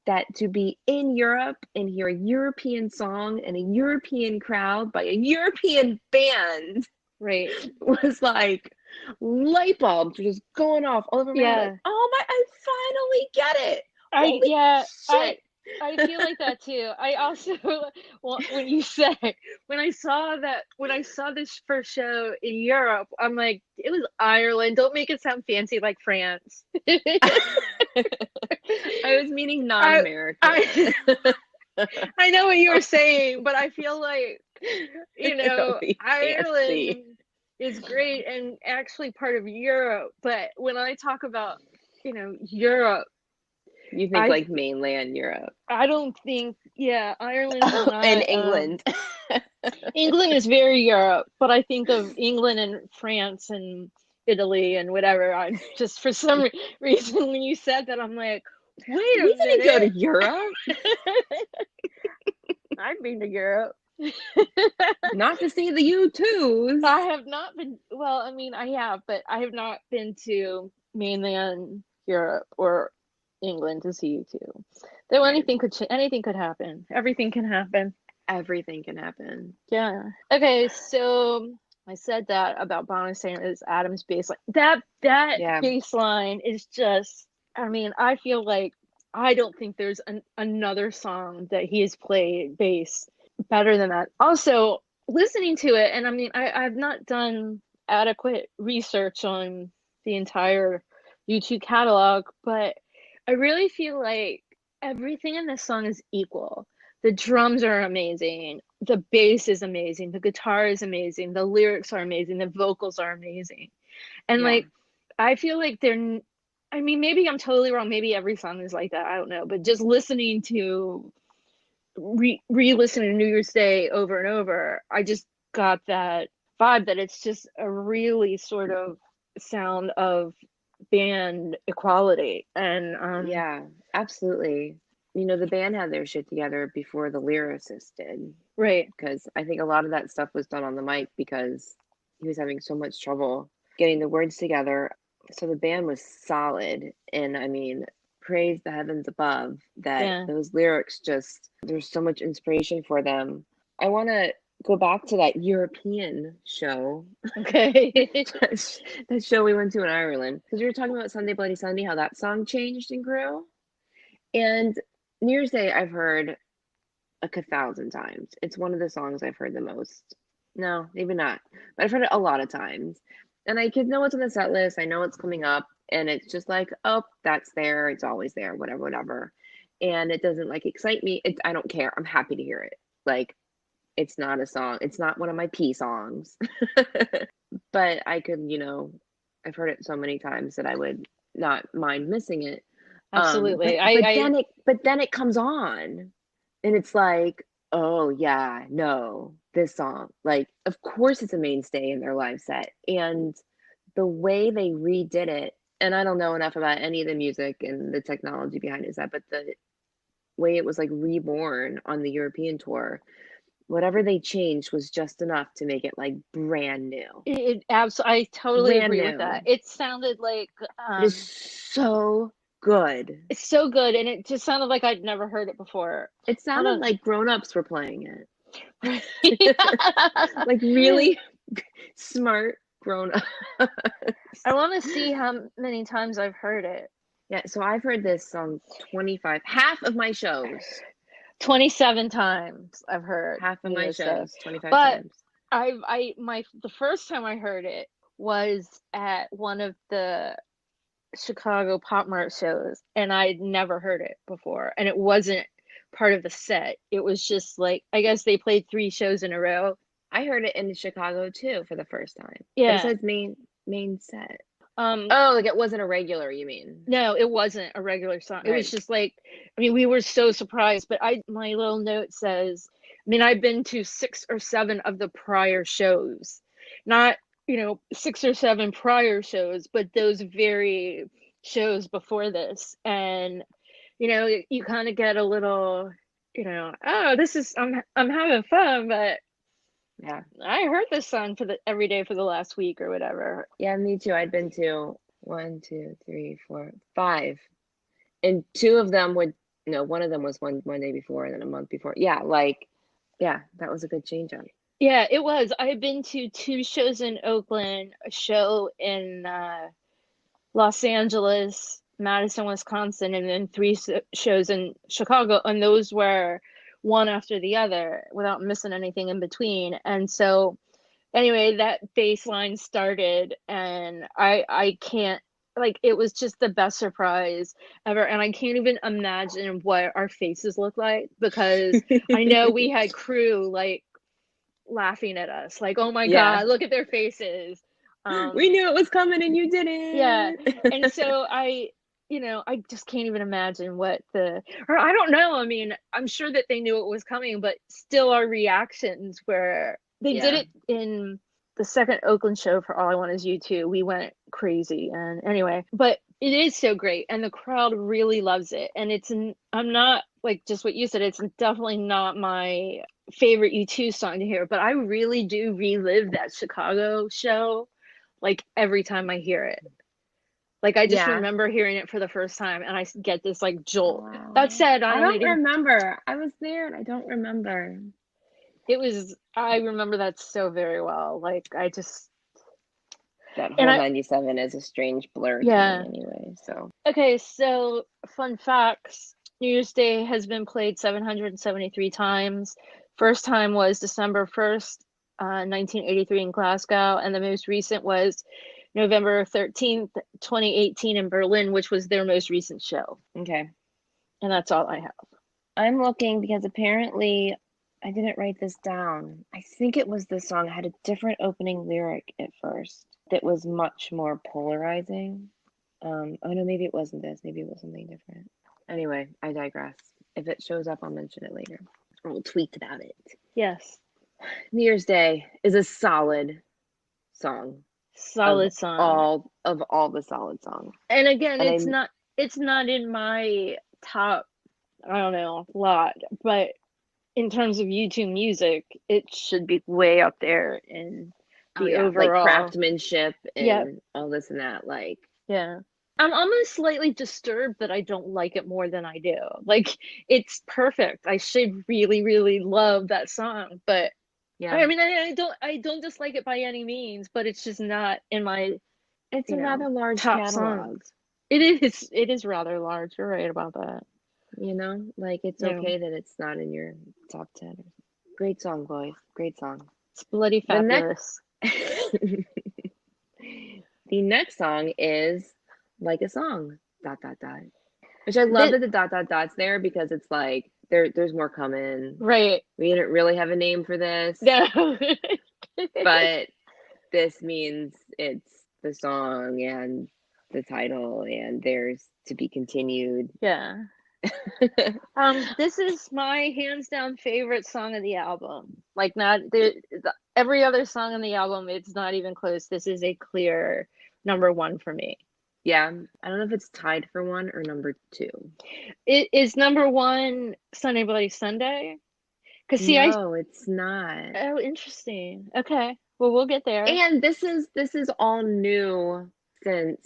that to be in Europe and hear a European song and a European crowd by a European band was like light bulbs were just going off all over my head. Like, oh my, I finally get it. Holy shit. I feel like that too. I also well, when I saw this first show in Europe, I'm like, it was Ireland. Don't make it sound fancy like France. I was meaning I non-American. I know what you were saying, but I feel like, Really Ireland fancy. is great and actually part of Europe. But when I talk about, Europe, You think I like mainland Europe. I don't think, yeah, Ireland is And not. England. England is very Europe, but I think of England and France and Italy and whatever. I just for some reason when you said that, I'm like, wait We a didn't go to minute. Europe. I've been to Europe. Not to see the U2s. I have not been, well, I mean, I have, but I have not been to mainland Europe or England to see you too. Though Right. anything could happen. Everything can happen. Everything can happen. Yeah. Okay, so I said that about Bono saying it's Adam's bass line. That Yeah. bass line is just, I mean, I feel like I don't think there's another song that he has played bass better than that. Also, listening to it, and I mean, I've not done adequate research on the entire YouTube catalog, but I really feel like everything in this song is equal. The drums are amazing. The bass is amazing. The guitar is amazing. The lyrics are amazing. The vocals are amazing. And Yeah. I feel like I mean, maybe I'm totally wrong. Maybe every song is like that. I don't know. But just listening to, re-listening to New Year's Day over and over, I just got that vibe that it's just a really sort of sound of band equality. And Yeah, absolutely. The band had their shit together before the lyricist did. right. Because I think a lot of that stuff was done on the mic because he was having so much trouble getting the words together. So the band was solid. And I mean, praise the heavens above that Yeah. those lyrics just, there's so much inspiration for them. I want to go back to that European show, Okay. that show we went to in Ireland, because we were talking about Sunday Bloody Sunday, how that song changed and grew. And New Year's Day, I've heard like 1,000 times. It's one of the songs I've heard the most. No, maybe not. But I've heard it a lot of times. And I can know what's on the set list. I know it's coming up. And it's just like, oh, that's there. It's always there, whatever, whatever. And it doesn't like excite me. I don't care. I'm happy to hear it. Like, it's not a song. It's not one of my P songs. But I could, I've heard it so many times that I would not mind missing it. Absolutely. But then it comes on. And it's like, oh yeah, no, this song. Like, of course it's a mainstay in their live set. And the way they redid it, and I don't know enough about any of the music and the technology behind it, but the way it was like reborn on the European tour, whatever they changed was just enough to make it like brand new. I totally Brand agree with new. that. It sounded like It is so good. it's so good, and it just sounded like I'd never heard it before. It sounded like grown-ups were playing it. Yeah. Like really smart grown-ups. I want to see how many times I've heard it. Yeah, so I've heard this song 25, half of my shows. 27 times I've heard. Half of my shows, 25 but times. The first time I heard it was at one of the Chicago Pop Mart shows, and I'd never heard it before, and it wasn't part of the set. It was just like, I guess they played 3 shows in a row. I heard it in Chicago too for the first time. Yeah. But it says main set. Oh, like it wasn't a regular, you mean? No, it wasn't a regular song. Right. It was just like, I mean, we were so surprised, but my little note says, I mean, I've been to 6 or 7 of the prior shows, not, 6 or 7 prior shows, but those very shows before this. And, you kind of get a little, oh, I'm having fun, but yeah, I heard this song every day for the last week or whatever. Yeah, me too. I'd been to 1, 2, 3, 4, 5. And 2 of them one of them was one day before and then a month before. Yeah, that was a good change up. Yeah, it was. I've been to 2 shows in Oakland, a show in Los Angeles, Madison, Wisconsin, and then 3 shows in Chicago, and those were one after the other without missing anything in between. And so anyway, that bass line started, and I can't, like, it was just the best surprise ever, and I can't even imagine what our faces look like, because I know we had crew like laughing at us like, oh my Yeah. God, look at their faces. We knew it was coming and you didn't. Yeah. And so I just can't even imagine or I don't know. I mean, I'm sure that they knew it was coming, but still our reactions were, they did it in the second Oakland show for All I Want Is You Too. We went crazy. And anyway, but it is so great, and the crowd really loves it. And I'm not, like, just what you said, it's definitely not my favorite U2 song to hear, but I really do relive that Chicago show like every time I hear it. Like, I just remember hearing it for the first time, and I get this like jolt. Wow. That said, I don't remember. I was there and I don't remember. I remember that so very well. Like, I just, that whole 97 is a strange blur to me anyway. So okay, so fun facts. New Year's Day has been played 773 times. First time was December 1st, 1983 in Glasgow, and the most recent was November 13th, 2018 in Berlin, which was their most recent show. Okay. And that's all I have. I'm looking because apparently I didn't write this down. I think it was this song. It had a different opening lyric at first that was much more polarizing. Oh no, maybe it wasn't this. Maybe it was something different. Anyway, I digress. If it shows up, I'll mention it later. Or we'll tweet about it. Yes. New Year's Day is a solid song. Solid song. Of all the solid songs. And again, it's not in my top, I don't know, lot, but in terms of YouTube music, it should be way up there in the overall, like, craftsmanship and all this and that. Like, yeah. I'm almost slightly disturbed that I don't like it more than I do. Like, it's perfect. I should really, really love that song, but I mean, I don't dislike it by any means, but it's just not in my, it's a rather large top catalog. Songs. It is rather large. You're right about that. You know, like, it's okay that it's not in your top 10. Great song, boys. Great song. It's bloody fabulous. The next song is Like a Song, ... Which I love that the ... dot's there, because it's like, there's more coming. Right. We didn't really have a name for this. No. But this means it's the song and the title, and there's to be continued. Yeah. This is my hands down favorite song of the album. Like, not every other song on the album, it's not even close. This is a clear number one for me. Yeah, I don't know if it's tied for one or number two. It is number one Sunday Bloody Sunday. No, it's not. Oh, interesting. Okay, well, we'll get there. And this is all new since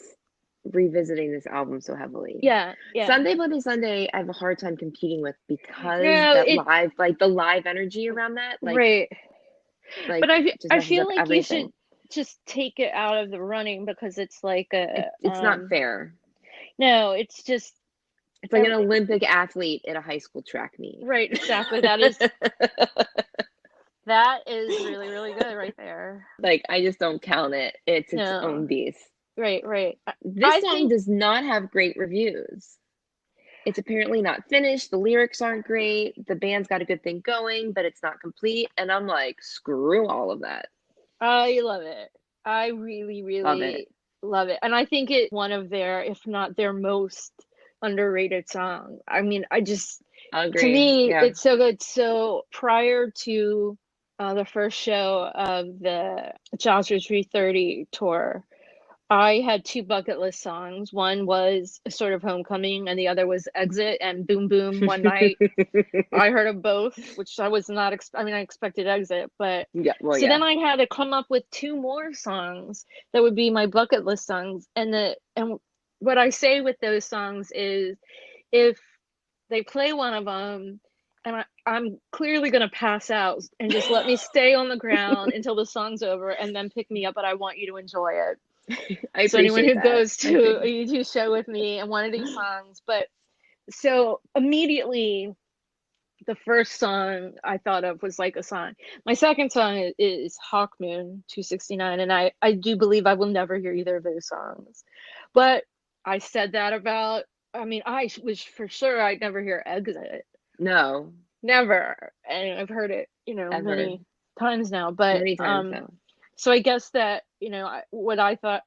revisiting this album so heavily. Yeah. Sunday Bloody Sunday, I have a hard time competing with, because the live energy around that, like, right. Like, but I feel like everything. You should just take it out of the running, because it's like it's not fair. No, it's just, it's like an Olympic athlete at a high school track meet. Right, exactly. That is that is really, really good right there. Like, I just don't count it. It's its own beast. Right. This song does not have great reviews. It's apparently not finished. The lyrics aren't great. The band's got a good thing going, but it's not complete. And I'm like, screw all of that. I love it. I really, really love it. And I think it's one of their, if not their most underrated song. I mean, I just, agree. To me, it's so good. So prior to the first show of the Joshua Tree 30 tour, I had 2 bucket list songs. One was Sort of Homecoming, and the other was Exit and Boom Boom One Night. I heard of both, which I was not, I expected Exit, but then I had to come up with 2 more songs that would be my bucket list songs. And what I say with those songs is, if they play one of them and I'm clearly going to pass out, and just let me stay on the ground until the song's over, and then pick me up, but I want you to enjoy it. I So anyone appreciate who that. goes to a YouTube show with me and one of these songs, but so immediately the first song I thought of was like a song. My second song is Hawk Moon 269, and I do believe I will never hear either of those songs. But I said that about, I mean, I was for sure I'd never hear Exit. No, Never. And I've heard it, ever. many times now. But Many times now. so I guess that, what I thought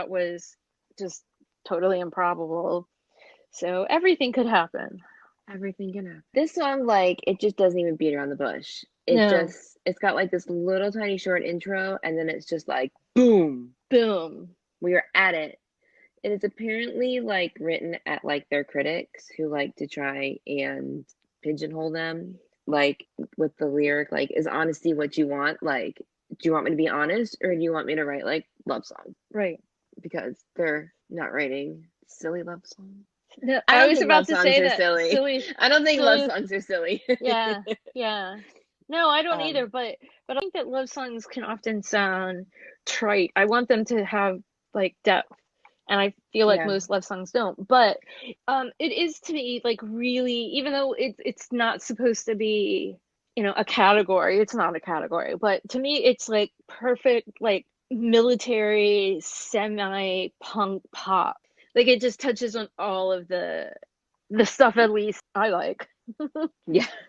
was just totally improbable. So everything could happen. Everything can happen. This song, like, it just doesn't even beat around the bush. No. It's got like this little tiny short intro, and then it's just like, boom, Boom. we are at it. And it's apparently like written at like their critics who like to try and pigeonhole them, like with the lyric, like, is honesty what you want? Like, do you want me to be honest, or do you want me to write like love songs? Right. Because they're not writing silly love songs. No, I don't was think about love to songs say are that silly. I don't think love songs are silly. Yeah, yeah. No, I don't either, Um, but I think that love songs can often sound trite. I want them to have like depth, and I feel like yeah, most love songs don't. But it is to me like really, even though it's not supposed to be, a category, it's not a category, but to me it's like perfect, like military semi-punk pop. Like it just touches on all of the stuff at least I like.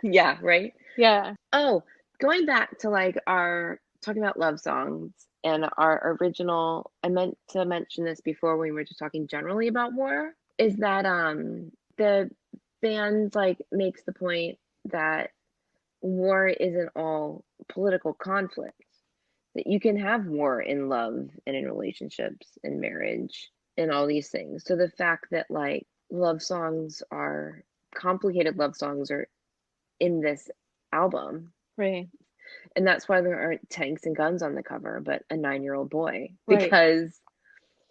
yeah, right. Yeah. Oh, going back to like our talking about love songs and our original, I meant to mention this before when we were just talking generally about war, is that the band like makes the point that war isn't all political conflict, that you can have war in love and in relationships and marriage and all these things. So the fact that like love songs are complicated love songs are in this album, Right. and that's why there aren't tanks and guns on the cover, but a 9-year-old boy, Right. because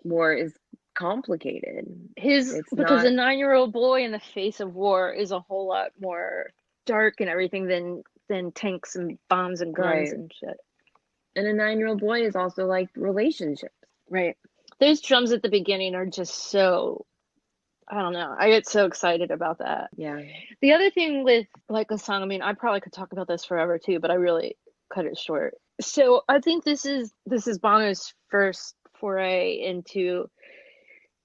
war is complicated. It's because not a 9-year-old boy in the face of war is a whole lot more dark and everything than tanks and bombs and guns right. and shit. And a 9-year-old boy is also like relationships. Right. Those drums at the beginning are just so, I don't know. I get so excited about that. Yeah. The other thing with like a song, I mean, I probably could talk about this forever too, but I really cut it short. So I think this is Bono's first foray into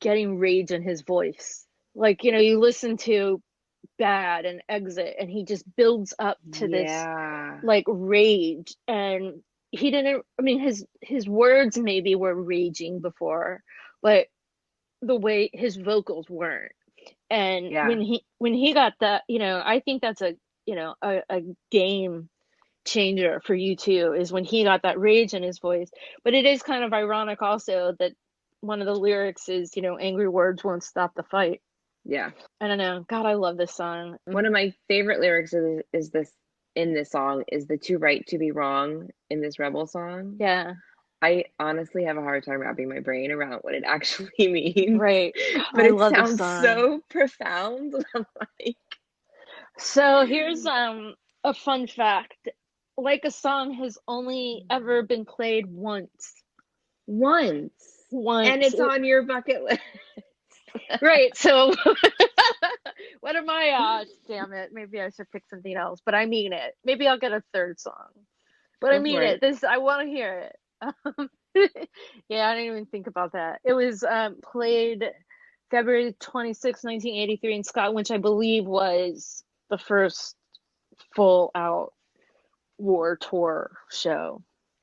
getting rage in his voice. Like, you listen to Bad and Exit, and he just builds up to this like rage. And he didn't, I mean, his words maybe were raging before, but the way his vocals weren't. And when he got that, I think that's a game changer for you too, is when he got that rage in his voice. But it is kind of ironic also that one of the lyrics is, angry words won't stop the fight. Yeah. I don't know. God, I love this song. One of my favorite lyrics is this in this song is the "too right to be wrong" in this Rebel song. Yeah. I honestly have a hard time wrapping my brain around what it actually means. Right. God, but I it love this sounds song. so profound. Like, so here's a fun fact. Like a Song has only ever been played once. Once. And it's on your bucket list. Right. So what are my odds? Damn it. Maybe I should pick something else, but I mean it. Maybe I'll get a third song. But I mean it. I want to hear it. Yeah, I didn't even think about that. It was played February 26, 1983 in Scotland, which I believe was the first full out war tour show.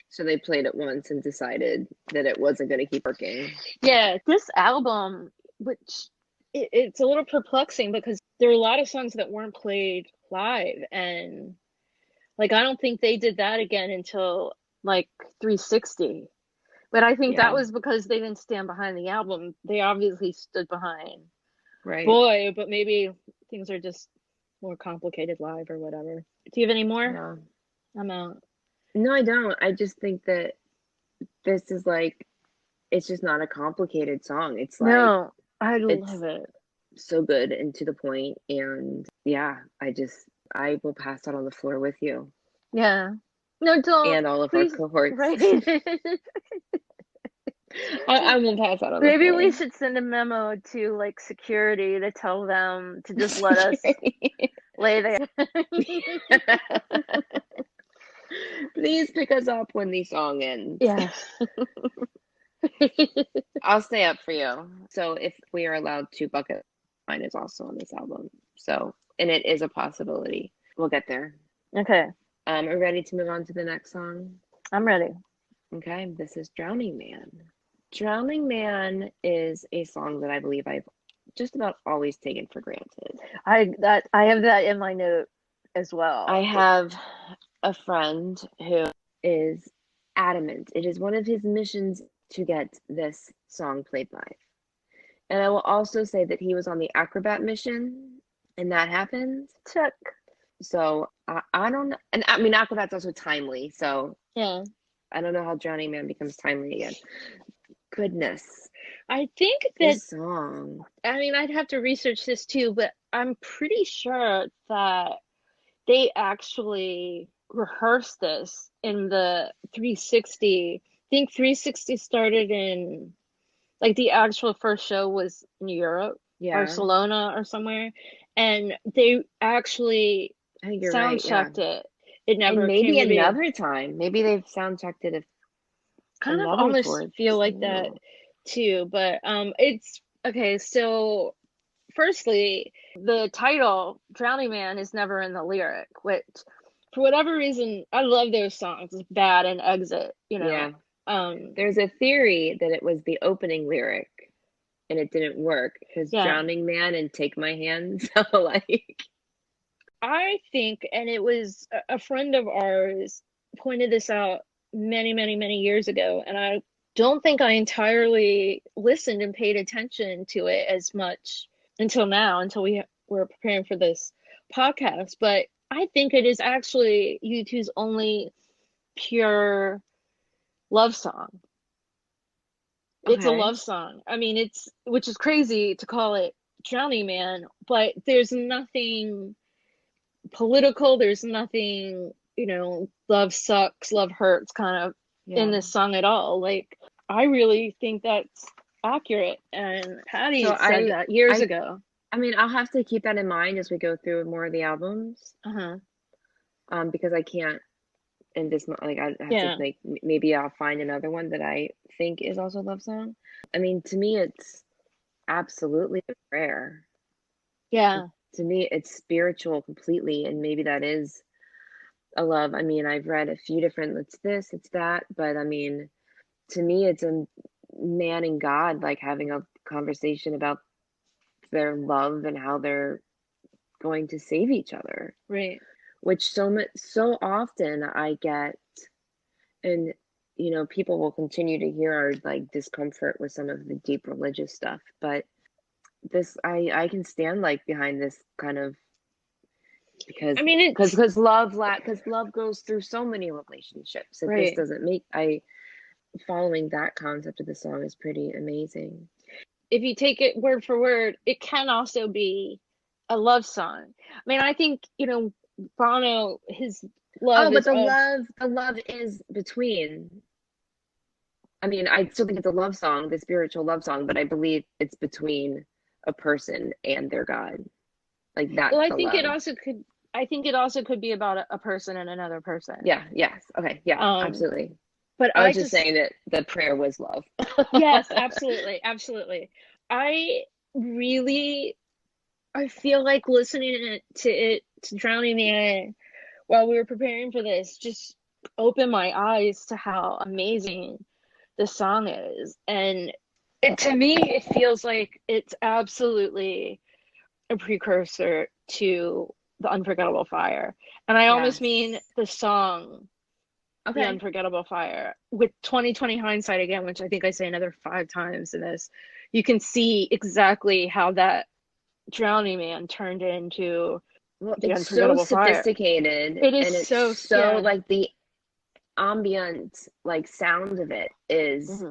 So they played it once and decided that it wasn't going to keep working. Yeah, this album, which it's a little perplexing because there are a lot of songs that weren't played live, and like I don't think they did that again until like 360. But I think that was because they didn't stand behind the album. They obviously stood behind Boy, but maybe things are just more complicated live or whatever. Do you have any more? No. I'm out. No, I don't. I just think that this is like, it's just not a complicated song. It's like, no, I love it. So good and to the point. And yeah, I will pass out on the floor with you. Yeah. No, don't. And all of our cohorts. Right. I will pass out on the Maybe floor. we should send a memo to like security to tell them to just let us lay there. Please pick us up when the song ends. Yeah. I'll stay up for you. So if we are allowed to, bucket mine is also on this album. So, and it is a possibility. We'll get there. Okay. Are we ready to move on to the next song? I'm ready. Okay, this is Drowning Man. Drowning Man is a song that I believe I've just about always taken for granted. I have that in my note as well. I have a friend who is adamant. It is one of his missions to get this song played live. And I will also say that he was on the Acrobat mission, and that happened. Check. So I don't know. And I mean, Acrobat's also timely. So yeah, I don't know how Drowning Man becomes timely again. Goodness. I think that this song. I mean, I'd have to research this too, but I'm pretty sure that they actually rehearsed this in the 360. I think 360 started in, like, the actual first show was in Europe, Barcelona or somewhere, and they actually sound checked it. It never and maybe came to another time. Maybe they've sound checked it. Kind of almost feel like that too, but it's okay. So, firstly, the title "Drowning Man" is never in the lyric, which, for whatever reason, I love those songs. It's Bad and Exit, you know. Yeah. There's a theory that it was the opening lyric, and it didn't work because Drowning Man and Take My Hand. So like, I think, and it was a friend of ours pointed this out many, many, many years ago, and I don't think I entirely listened and paid attention to it as much until now, until we were preparing for this podcast. But I think it is actually U2's only pure love song. It's a love song. I mean, which is crazy to call it Drowning Man, but there's nothing political, there's nothing, you know, love sucks, love hurts kind of in this song at all. Like, I really think that's accurate, and Patty said that years ago. I mean, I'll have to keep that in mind as we go through more of the albums. Because I can't, and this, like, I have to, like, maybe I'll find another one that I think is also a love song. I mean, to me, it's absolutely a prayer. Yeah. To me, it's spiritual completely, and maybe that is a love. I mean, I've read a few different, it's this, it's that, but I mean, to me, it's a man and God, like, having a conversation about their love and how they're going to save each other. Right. Which so often I get, and, you know, people will continue to hear our, like, discomfort with some of the deep religious stuff, but this, I can stand, like, behind this kind of, because I mean, because love goes through so many relationships. If this doesn't make, following that concept of the song is pretty amazing. If you take it word for word, it can also be a love song. I mean, I think, you know, Bono, his love but the love is between, I mean, I still think it's a love song, the spiritual love song, but I believe it's between a person and their God. Like that. Well, I think it also could be about a person and another person. Yeah, yes. Okay, yeah, absolutely. But I was just saying that the prayer was love. Yes, absolutely. Absolutely. I feel like listening to Drowning Man while we were preparing for this just opened my eyes to how amazing this song is. And to me, it feels like it's absolutely a precursor to The Unforgettable Fire. And I almost mean the song, The Unforgettable Fire. With 2020 hindsight again, which I think I say another 5 times in this, you can see exactly how that Drowning Man turned into The Unforgettable Fire. It's so sophisticated. It is, and it's so like, the ambient, like, sound of it is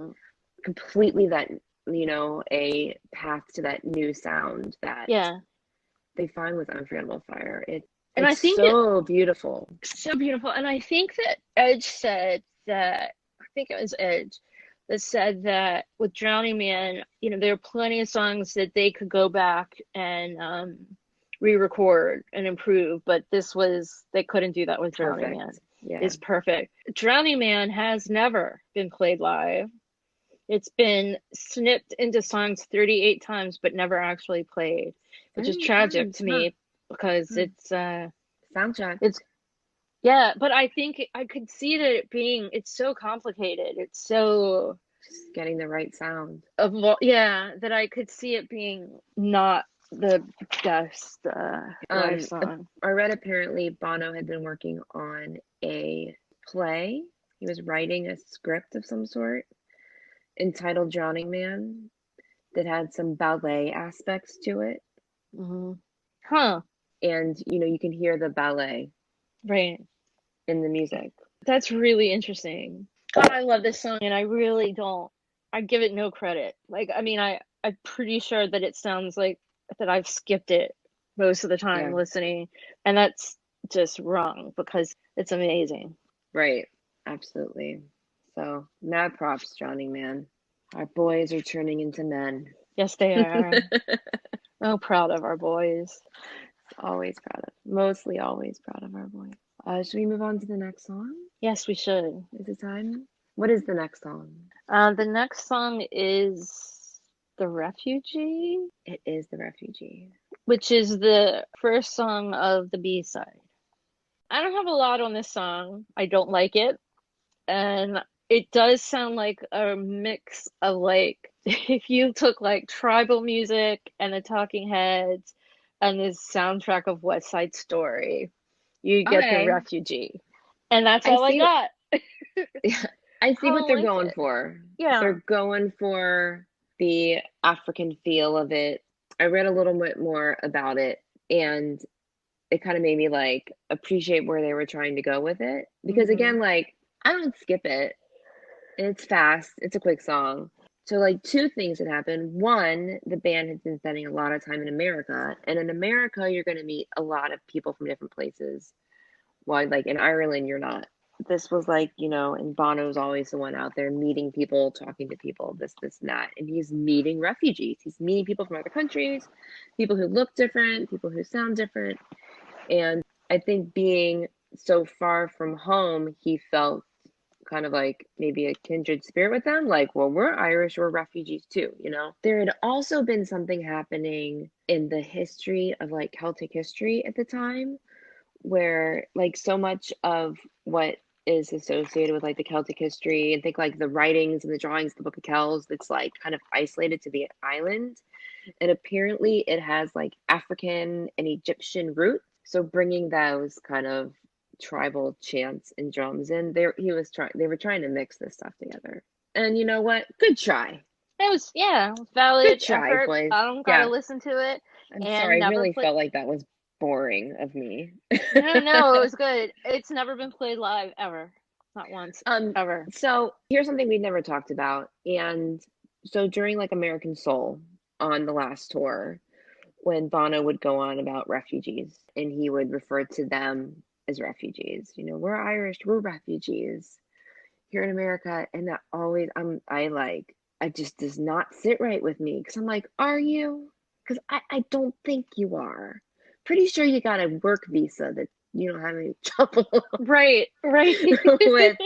completely that, you know, a path to that new sound that they find with Unforgettable Fire. And I think so beautiful. So beautiful. And I think that Edge said that, I think it was Edge, that said that with Drowning Man, there are plenty of songs that they could go back and re-record and improve, but they couldn't do that with Drowning Man. Yeah. It's perfect. Drowning Man has never been played live. It's been snipped into songs 38 times, but never actually played, which is tragic to me because it's soundtrack. Yeah, but I think I could see that it's so complicated. It's so just getting the right sound. That I could see it being not the best live song. I read apparently Bono had been working on a play. He was writing a script of some sort entitled Drowning Man that had some ballet aspects to it. Mm-hmm. Huh. And, you can hear the ballet. Right. In the music. That's really interesting. God, I love this song, and I really don't. I give it no credit. I'm pretty sure that it sounds like that I've skipped it most of the time listening, and that's just wrong because it's amazing. Right. Absolutely. So, mad props, Drowning Man. Our boys are turning into men. Yes, they are. Oh, proud of our boys. Mostly always proud of our boys. Should we move on to the next song? Yes, we should. Is it time? What is the next song? The next song is The Refugee. It is The Refugee. Which is the first song of the B-side. I don't have a lot on this song. I don't like it. And it does sound like a mix of if you took tribal music and the Talking Heads and the soundtrack of West Side Story, you get The Refugee. And that's all I got. Yeah, I see what they're going for. Yeah. They're going for the African feel of it. I read a little bit more about it, and it kind of made me appreciate where they were trying to go with it. Because again, I don't skip it. And it's fast. It's a quick song. So two things had happened. One, the band has been spending a lot of time in America. And in America, you're going to meet a lot of people from different places. While in Ireland, you're not. This was and Bono's always the one out there meeting people, talking to people, this, and that. And he's meeting refugees. He's meeting people from other countries, people who look different, people who sound different. And I think being so far from home, he felt kind of maybe a kindred spirit with them. Well, we're Irish, we're refugees too, There had also been something happening in the history of Celtic history at the time, where so much of what is associated with the Celtic history and think the writings and the drawings, the Book of Kells, that's kind of isolated to the island. And apparently it has African and Egyptian roots. So bringing those kind of tribal chants and drums in there, they were trying to mix this stuff together. And you know what? Good try. It was valid. Good try, effort. boys. I don't gotta listen to it. I'm sorry, I really felt like that was boring of me. No, it was good. It's never been played live ever. Not once. Ever. So here's something we've never talked about. And so during American Soul on the last tour, when Bono would go on about refugees and he would refer to them as refugees, we're Irish, we're refugees here in America. And that always, it just does not sit right with me. Cause I'm are you? Cause I don't think you are. Pretty sure you got a work visa that you don't have any trouble. Right. with.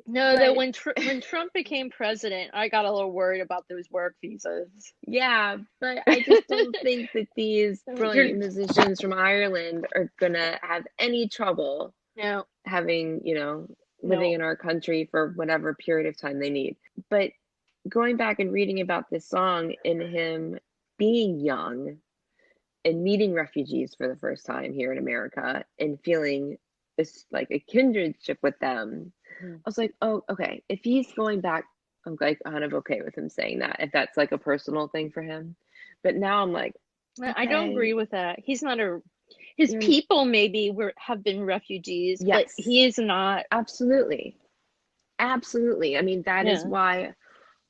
No, that when Trump became president, I got a little worried about those work visas. Yeah, but I just don't think that these brilliant musicians from Ireland are gonna have any trouble having, living in our country for whatever period of time they need. But going back and reading about this song and him being young and meeting refugees for the first time here in America and feeling this a kindredship with them, I was oh, okay. If he's going back, I'm kind of okay with him saying that, if that's a personal thing for him. But now I'm okay. I don't agree with that. He's not his people maybe have been refugees, but he is not. Absolutely. I mean, that is why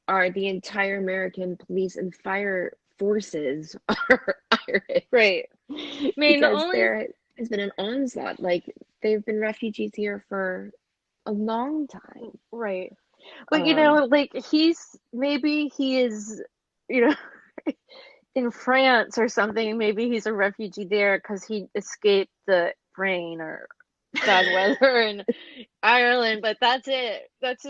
the entire American police and fire forces are Irish. Right. I mean, there has been an onslaught. They've been refugees here for a long time. Right. But like maybe he is, you know, in France or something. Maybe he's a refugee there because he escaped the rain or bad weather in Ireland. But that's it. That's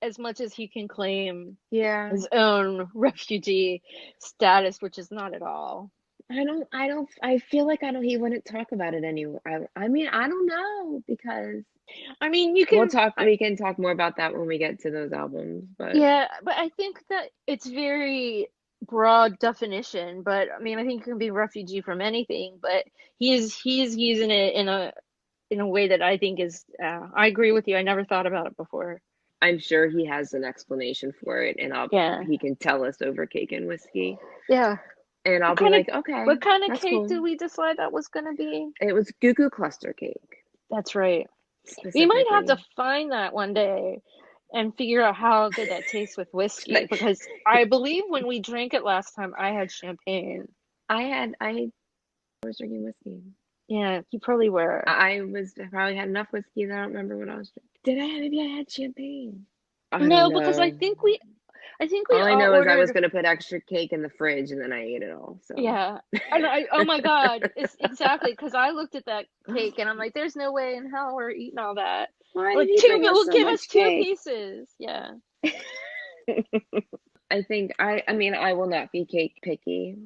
as much as he can claim his own refugee status, which is not at all. I feel like he wouldn't talk about it anymore. I mean, I don't know, because I mean, we can talk more about that when we get to those albums, but yeah, but I think that it's very broad definition, but I mean, I think you can be refugee from anything, but he's using it in a way that I think is I agree with you. I never thought about it before. I'm sure he has an explanation for it, and he can tell us over cake and whiskey. Yeah. And I'll be like, okay. What kind of cake cool. did we decide that was going to be? It was Goo Goo cluster cake. That's right. We might have to find that one day and figure out how good that tastes with whiskey, because I believe when we drank it last time, I had champagne. I was drinking whiskey. Yeah, you probably were. I probably had enough whiskey that I don't remember what I was drinking. Maybe I had champagne. No, because I think we all I know is I was going to put extra cake in the fridge, and then I ate it all. So yeah, oh my God, it's exactly, because I looked at that cake and I'm like, there's no way in hell we're eating all that. Why like, give us two pieces. Yeah. I think I will not be cake picky.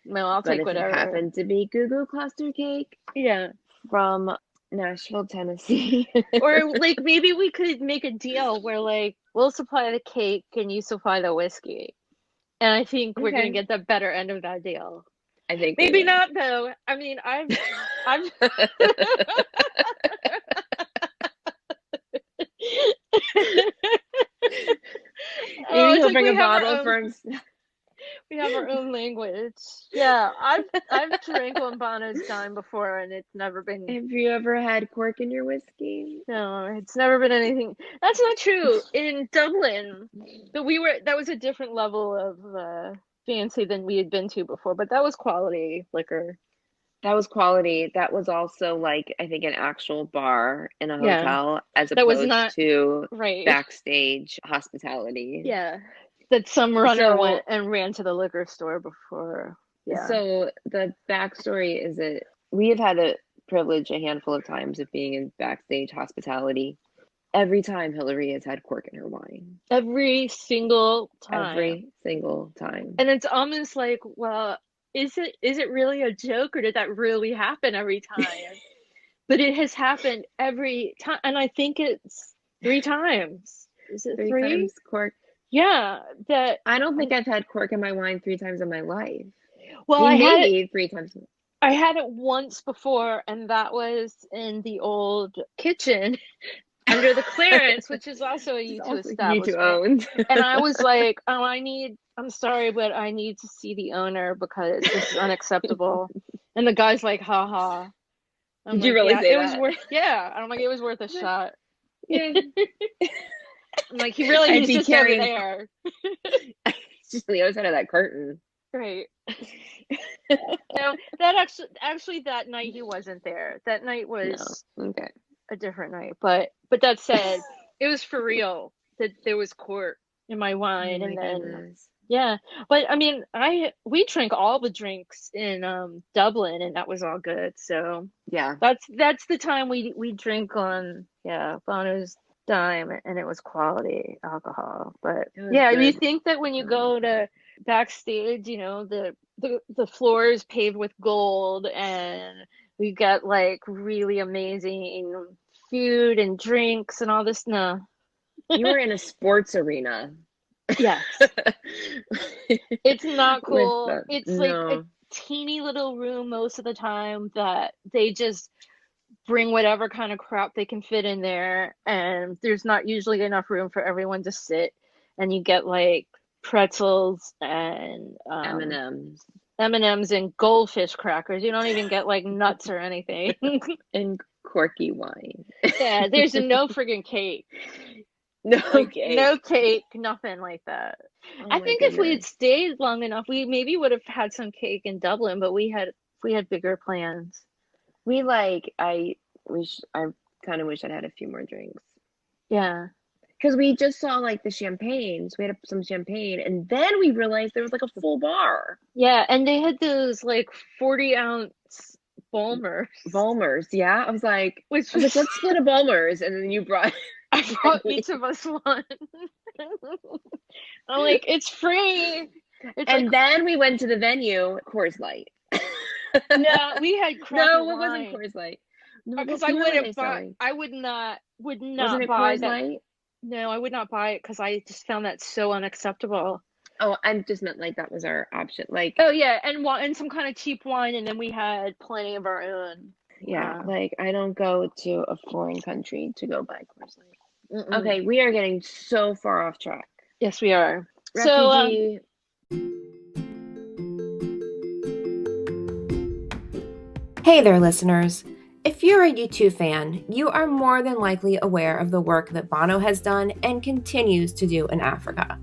No, I'll take whatever. It happened to be Goo Goo cluster cake. Yeah. From Nashville, Tennessee. Or like maybe we could make a deal where like we'll supply the cake and you supply the whiskey. And I think we're gonna get the better end of that deal. I think maybe not though. I mean, I've maybe he'll bring a bottle for himself. We have our own language. Yeah, I've drank on Bono's dime before, and it's never been. Have you ever had cork in your whiskey? No, it's never been anything. That's not true. In Dublin, that was a different level of fancy than we had been to before, but that was quality liquor. That was quality. That was also like, I think, an actual bar in a hotel, as opposed to backstage hospitality. Yeah. That some runner went and ran to the liquor store before. Yeah. So the backstory is that we have had a privilege a handful of times of being in backstage hospitality. Every time Hillary has had cork in her wine. Every single time. Every single time. And it's almost like, well, is it really a joke, or did that really happen every time? But it has happened every time, and I think it's 3 times. Is it 3 times cork? Yeah, I don't think I've had cork in my wine 3 times in my life. Well, I had it 3 times. I had it once before, and that was in the old kitchen under the clearance, which is also a U2 establishment. U2 owned. And I was like, oh, I'm sorry, but I need to see the owner because this is unacceptable. And the guy's like, haha. Did you really say that? It was worth, yeah. I'm like, it was worth a shot. Yeah. I'm like, he really is just over there. Just on the other side of that curtain. Right. No, that actually that night he wasn't there. That night was a different night. But that said, it was for real that there was cork in my wine, and then goodness. Yeah. But I mean, we drank all the drinks in Dublin, and that was all good. So yeah, that's the time we drink on Bono's dime, and it was quality alcohol. But yeah, good. You think that when you go to backstage, you know, the floor is paved with gold, and we got like really amazing food and drinks and all this. No, you were in a sports arena. Yes. It's not cool. It's like a teeny little room most of the time that they just bring whatever kind of crap they can fit in there, and there's not usually enough room for everyone to sit, and you get like pretzels and M&Ms and goldfish crackers. You don't even get like nuts or anything. And corky wine. Yeah, there's no friggin' cake. No cake. No cake, nothing like that. I think if we had stayed long enough, we maybe would have had some cake in Dublin, but we had bigger plans. I kind of wish I'd had a few more drinks. Yeah. Because we just saw like the champagne. So we had some champagne. And then we realized there was like a full bar. Yeah, and they had those like 40-ounce Bulmers. Yeah. I was like, Which let's split a Bulmers. And then you brought I brought each of us one. I'm like, it's free. And then we went to the venue, Coors Light. No, we had crappy No, it wine. wasn't Coors Light. No, Because what I beer were wouldn't they buy. selling? I would not Wasn't it buy Coors that. Light? No, I would not buy it because I just found that so unacceptable. Oh, I just meant like that was our option. Like, Oh yeah, and some kind of cheap wine, and then we had plenty of our own. yeah, like I don't go to a foreign country to go buy Coors Light. Mm-mm. Okay, we are getting so far off track. Yes, we are. Refugee. Hey there, listeners. If you're a U2 fan, you are more than likely aware of the work that Bono has done and continues to do in Africa.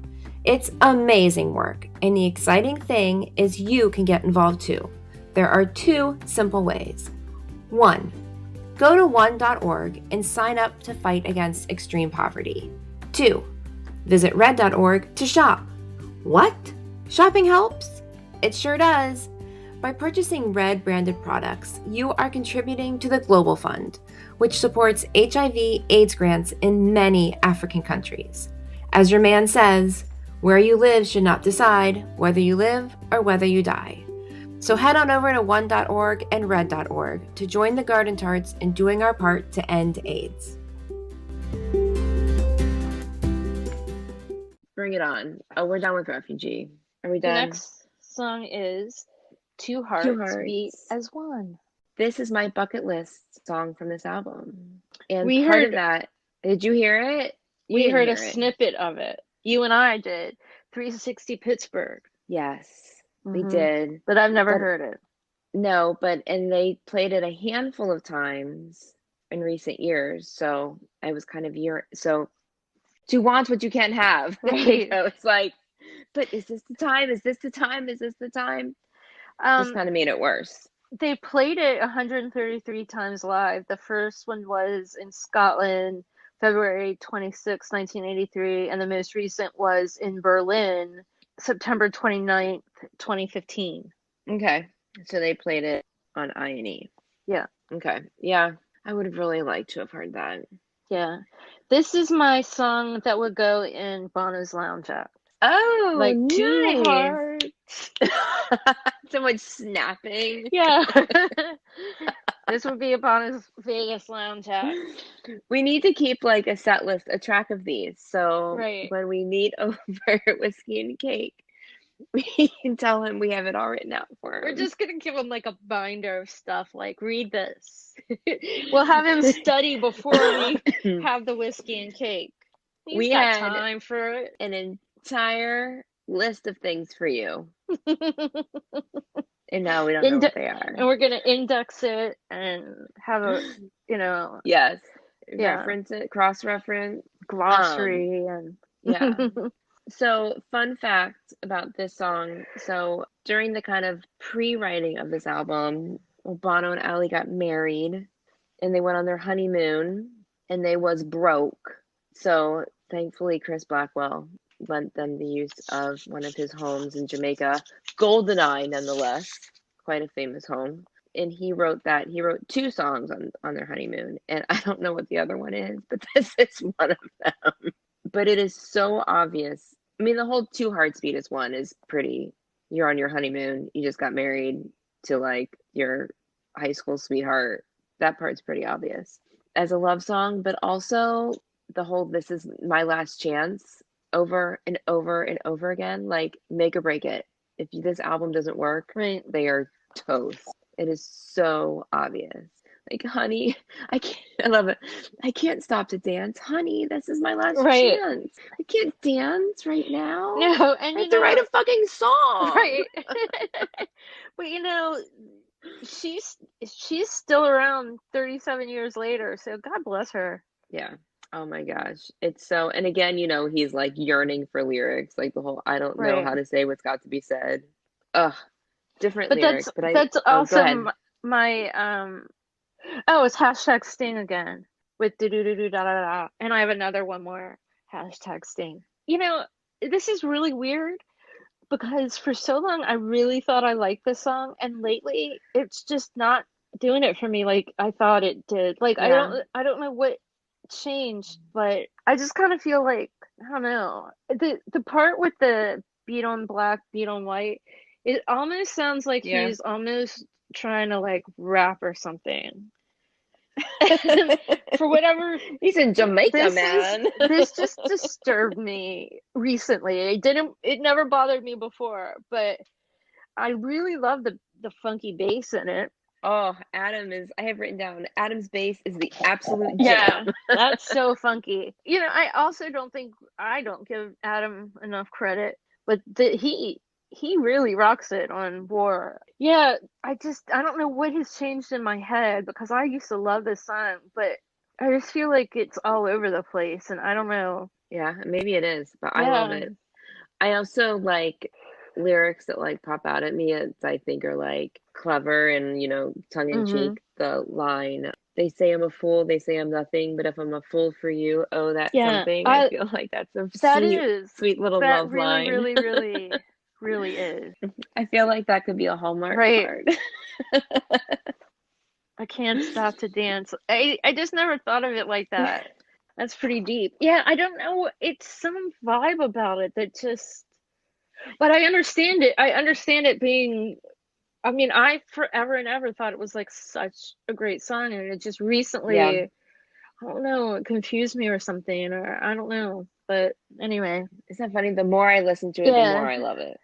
It's amazing work, and the exciting thing is you can get involved too. There are 2 simple ways. 1. Go to one.org and sign up to fight against extreme poverty. 2. Visit red.org to shop. What? Shopping helps? It sure does. By purchasing Red branded products, you are contributing to the Global Fund, which supports HIV/AIDS grants in many African countries. As your man says, where you live should not decide whether you live or whether you die. So head on over to one.org and red.org to join the Garden Tarts in doing our part to end AIDS. Bring it on. Oh, we're done with Refugee. Are we done? The next song is Two Hearts Beat as One. This is my bucket list song from this album. And we part heard of that, did you hear it? We heard a snippet of it. You and I did. 360 Pittsburgh. Yes, we did. But I've never heard it. No, and they played it a handful of times in recent years. So I was kind of so to want what you can't have. Right. It's like, but is this the time? Is this the time? Is this the time? Just kind of made it worse. They played it 133 times live. The first one was in Scotland, February 26, 1983, and the most recent was in Berlin, September 29th, 2015. Okay. So they played it on I&E. Yeah. Okay. Yeah. I would have really liked to have heard that. Yeah. This is my song that would go in Bono's Lounge Act. Oh, like nice. 2 hearts. So much snapping. Yeah. This would be a Bono's Vegas Lounge Act. We need to keep like a set list, a track of these. So when we meet over Whiskey and Cake, we can tell him we have it all written out for him. We're just going to give him like a binder of stuff, like, read this. We'll have him study before we have the Whiskey and Cake. We got time for it. An entire list of things for you. And now we don't know what they are. And we're going to index it and have a, Yes. Reference it, cross-reference. Glossary and... Yeah. So, fun fact about this song. So, during the kind of pre-writing of this album, Bono and Ali got married and they went on their honeymoon and they was broke. So, thankfully, Chris Blackwell lent them the use of one of his homes in Jamaica. Goldeneye, nonetheless. Quite a famous home. And he wrote 2 songs on their honeymoon. And I don't know what the other one is, but this is one of them. But it is so obvious. I mean, the whole 2 Hearts Beat as One is pretty. You're on your honeymoon. You just got married to like your high school sweetheart. That part's pretty obvious as a love song, but also the whole "this is my last chance" over and over and over again. Like, make or break it. If this album doesn't work, they are toast. It is so obvious. Like, honey, I love it. I can't stop to dance. Honey, this is my last chance. I can't dance right now. No, and I have to write a fucking song. Right. But she's still around 37 years later, so God bless her. Yeah. Oh my gosh. It's so, and again, he's like yearning for lyrics, like the whole I don't know how to say what's got to be said. Ugh. Different lyrics. But that's also my it's hashtag Sting again with do do do do da da da. And I have another one more. Hashtag Sting. This is really weird because for so long I really thought I liked this song, and lately it's just not doing it for me like I thought it did. Like Yeah. I don't know what changed, but I just kind of feel like I don't know. The part with the beat on black, beat on white, it almost sounds like Yeah. he's almost trying to like rap or something. For whatever He's in Jamaica, man. this just disturbed me recently. It never bothered me before, but I really love the funky bass in it. Oh, I have written down, Adam's bass is the absolute Yeah, jam. that's so funky. I also I don't give Adam enough credit, but he really rocks it on War. Yeah, I don't know what has changed in my head because I used to love this song, but I just feel like it's all over the place and I don't know. Yeah, maybe it is, but I love Yeah. it. I also like lyrics that like pop out at me as I think are like clever and, tongue in Mhm. cheek. The line, they say I'm a fool, they say I'm nothing, but if I'm a fool for you, oh, that's Yeah. something. I feel like that's a That sweet, is sweet little that love really, line. really, really, really is. I feel like that could be a Hallmark Right. card. I can't stop to dance. I just never thought of it like that. That's pretty deep. Yeah, I don't know. It's some vibe about it that just, but I understand it. I understand it being, I mean, I forever and ever thought it was like such a great song, and it just Yeah, recently, I don't know, it confused me or something, or I don't know. But anyway, isn't that funny? The more I listen to it, the more yeah, I love it.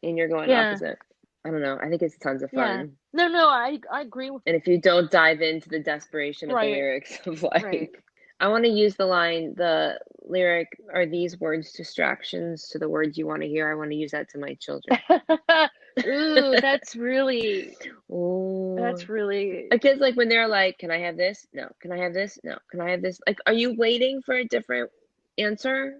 And you're going yeah, opposite. I don't know. I think it's tons of yeah. fun. No, I agree with, And if you don't dive into the desperation of the right, lyrics of right. like, I want to use the lyric, are these words distractions to the words you want to hear? I want to use that to my children. Ooh, that's Oh, really, a kid's like when they're like, can I have this? No. Can I have this? No. Can I have this? Like, are you waiting for a different answer?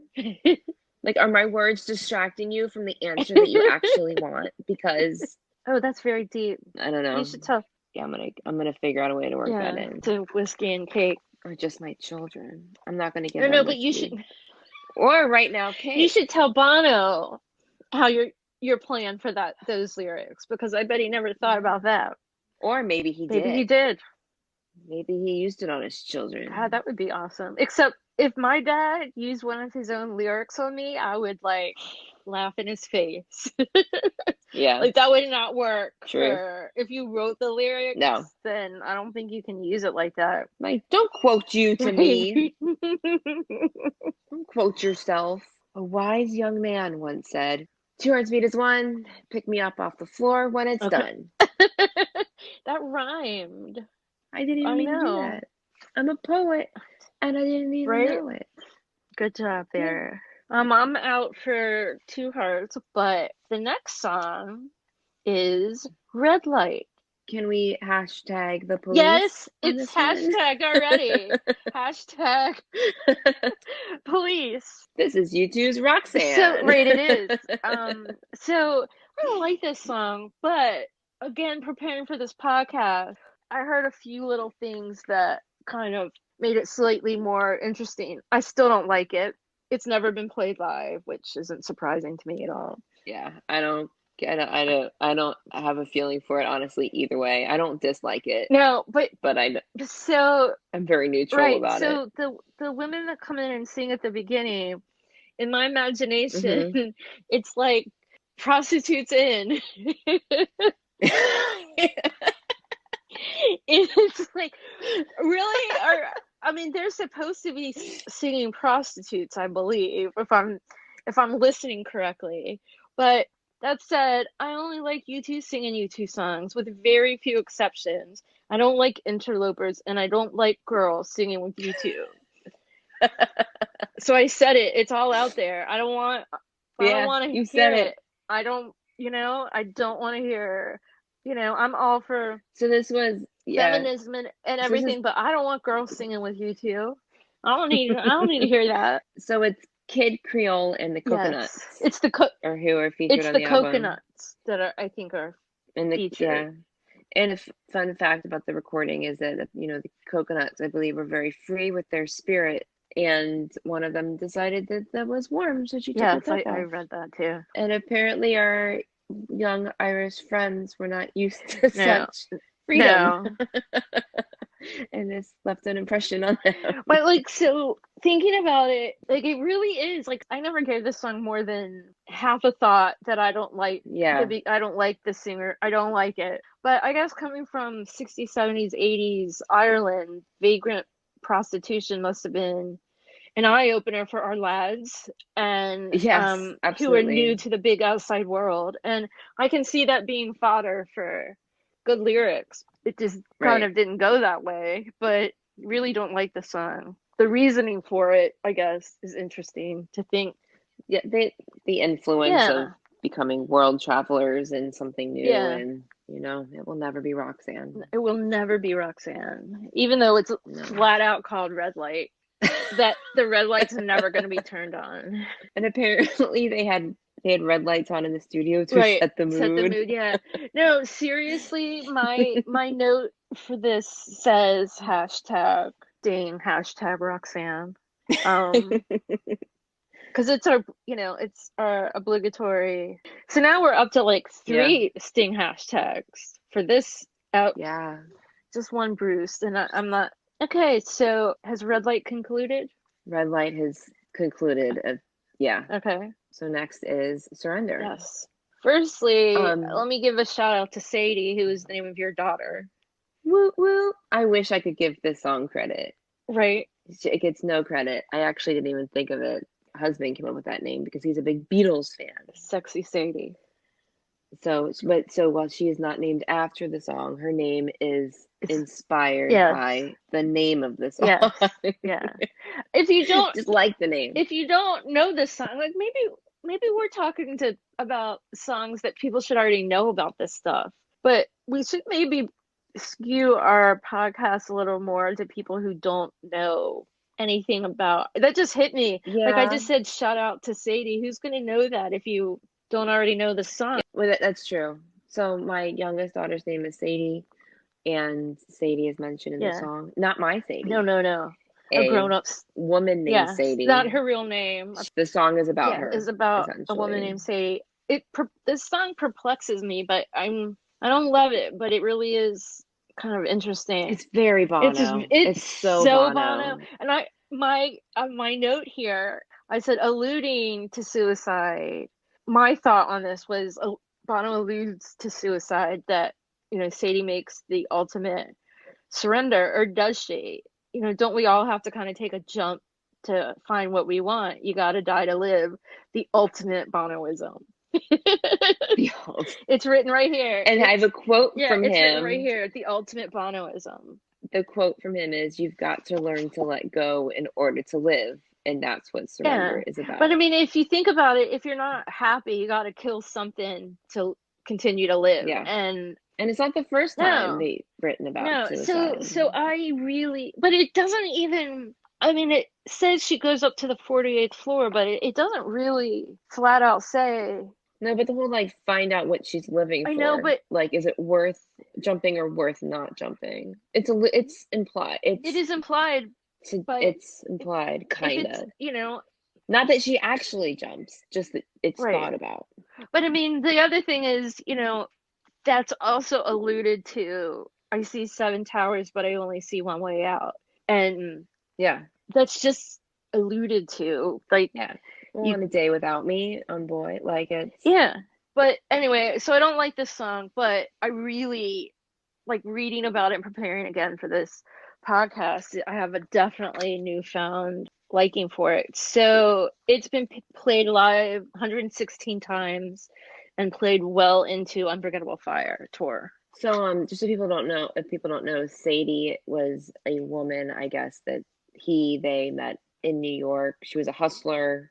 Like, are my words distracting you from the answer that you actually want? Because oh, that's very deep. I don't You know. should tell, Yeah, I'm gonna figure out a way to work that yeah, in. to whiskey and cake. Or just my children. I'm not gonna give No, them no, but whiskey. Or right now, you cake. should tell Bono how your plan for those lyrics because I bet he never thought Yeah. about that. Or maybe he Maybe he did. did. Maybe he used it on his God, children. that would be awesome. Except if my dad used one of his own lyrics on me, I would like laugh in his face. Yeah, Like that would not work true. for if you wrote the lyrics, No. then I don't think you can use it like that. Like, don't quote you to me. Right. Don't quote yourself. A wise young man once said, two hearts beat as one, pick me up off the floor when it's Okay. done. That rhymed. I didn't even I mean to do know. that. I'm a poet, and I didn't even Right? know it. Good job Yeah. there. I'm out for two hearts, but the next song is Red Light. Can we hashtag the police Yes, on it's this one? hashtag already. Hashtag police. This is U2's So, Roxanne. right, it is. So I don't like this song, but again, preparing for this podcast, I heard a few little things that kind of made it slightly more interesting. I still don't like it. It's never been played live, which isn't surprising to me at all. Yeah, I don't have a feeling for it, honestly, either way. I don't dislike it, No, but so I'm very neutral right, about it. so the women that come in and sing at the beginning, in my imagination, Hmm. it's like prostitutes in. It's like really are I mean they're supposed to be singing prostitutes, I believe, if I'm listening correctly. But that said, I only like U2 singing U2 songs with very few exceptions. I don't like interlopers and I don't like girls singing with U2. So I said it. It's all out there. I don't Yeah, want to you hear said it. it. I don't want to hear, I'm all for So this was, yeah. feminism and So this is, everything, but I don't want girls singing with U2. I don't need to hear that. so it's Kid Creole and the Yes. Coconuts, or who are featured It's on the the album. coconuts that are I think are And featured. and a fun fact about the recording is that, the Coconuts, I believe, were very free with their spirit And one of them decided that was warm, so she took her Yes, top I off. read that too. And apparently our young Irish friends were not used to such freedom. No. And this left an impression on them. But like, so thinking about it, like it really is like I never gave this song more than half a thought that I don't like Yeah. I don't like the singer. I don't like it. But I guess coming from 60s, 70s, 80s Ireland, vagrant prostitution must have been an eye opener for our lads and Yes, who are absolutely. new to the big outside world. And I can see that being fodder for good lyrics. It just kind Right. of didn't go that way, but really don't like the song. The reasoning for it, I guess, is interesting to think. Yeah, the influence of becoming world travelers and something new, and it will never be Roxanne. It will never be Roxanne, even though it's flat out called Red Light. That the red light's never going to be turned on. And apparently they had red lights on in the studio to set the mood. Set the mood, yeah. No, seriously, my note for this says hashtag Dane, hashtag Roxanne. Because it's our obligatory. So now we're up to like 3 Sting hashtags for this out. Yeah. Just one Bruce, and I'm not. Okay, so has Red Light concluded? Red Light has concluded. Yeah. Okay. So next is Surrender. Yes. Firstly, let me give a shout out to Sadie, who is the name of your daughter. Woo woo. I wish I could give this song credit. Right. It gets no credit. I actually didn't even think of it. Husband came up with that name because he's a big Beatles fan. Sexy Sadie. So while she is not named after the song, her name is inspired by the name of the song. Yes. Yeah. If you don't just like the name. If you don't know this song, like maybe we're talking about songs that people should already know about this stuff. But we should maybe skew our podcast a little more to people who don't know anything about. That just hit me. Yeah. Like I just said, shout out to Sadie. Who's going to know that if you don't already know the song? Well, that's true. So my youngest daughter's name is Sadie, and Sadie is mentioned in the song. Not my Sadie. No. A grown-up woman named Sadie. Not her real name. The song is about her. It's about a woman named Sadie. This song perplexes me, but I don't love it, but it really is kind of interesting. It's very Bono. It's so Bono. And my note here, I said alluding to suicide. My thought on this was Bono alludes to suicide, that Sadie makes the ultimate surrender, or does she? Don't we all have to kind of take a jump to find what we want? You got to die to live. The ultimate Bonoism. It's written right here. And I have a quote from him. It's written right here. The ultimate Bonoism. The quote from him is, "You've got to learn to let go in order to live." And that's what surrender is about. But I mean, if you think about it, if you're not happy, you got to kill something to continue to live. Yeah. And it's not the first time they've written about suicide. So I really, but it doesn't even, I mean, it says she goes up to the 48th floor, but it doesn't really flat out say. No, but the whole find out what she's living for. I know, but is it worth jumping or worth not jumping? It's implied. It is implied. It's implied, kind of. Not that she actually jumps, just that it's thought about. But I mean, the other thing is, that's also alluded to. I see 7 towers, but I only see one way out. And that's just alluded to. On a day without me on boy, it's. Yeah. But anyway, so I don't like this song, but I really like reading about it and preparing again for this podcast. I have a definitely newfound liking for it. So it's been played live 116 times and played well into Unforgettable Fire tour. So just so people don't know, Sadie was a woman, I guess, that they met in New York. She was a hustler.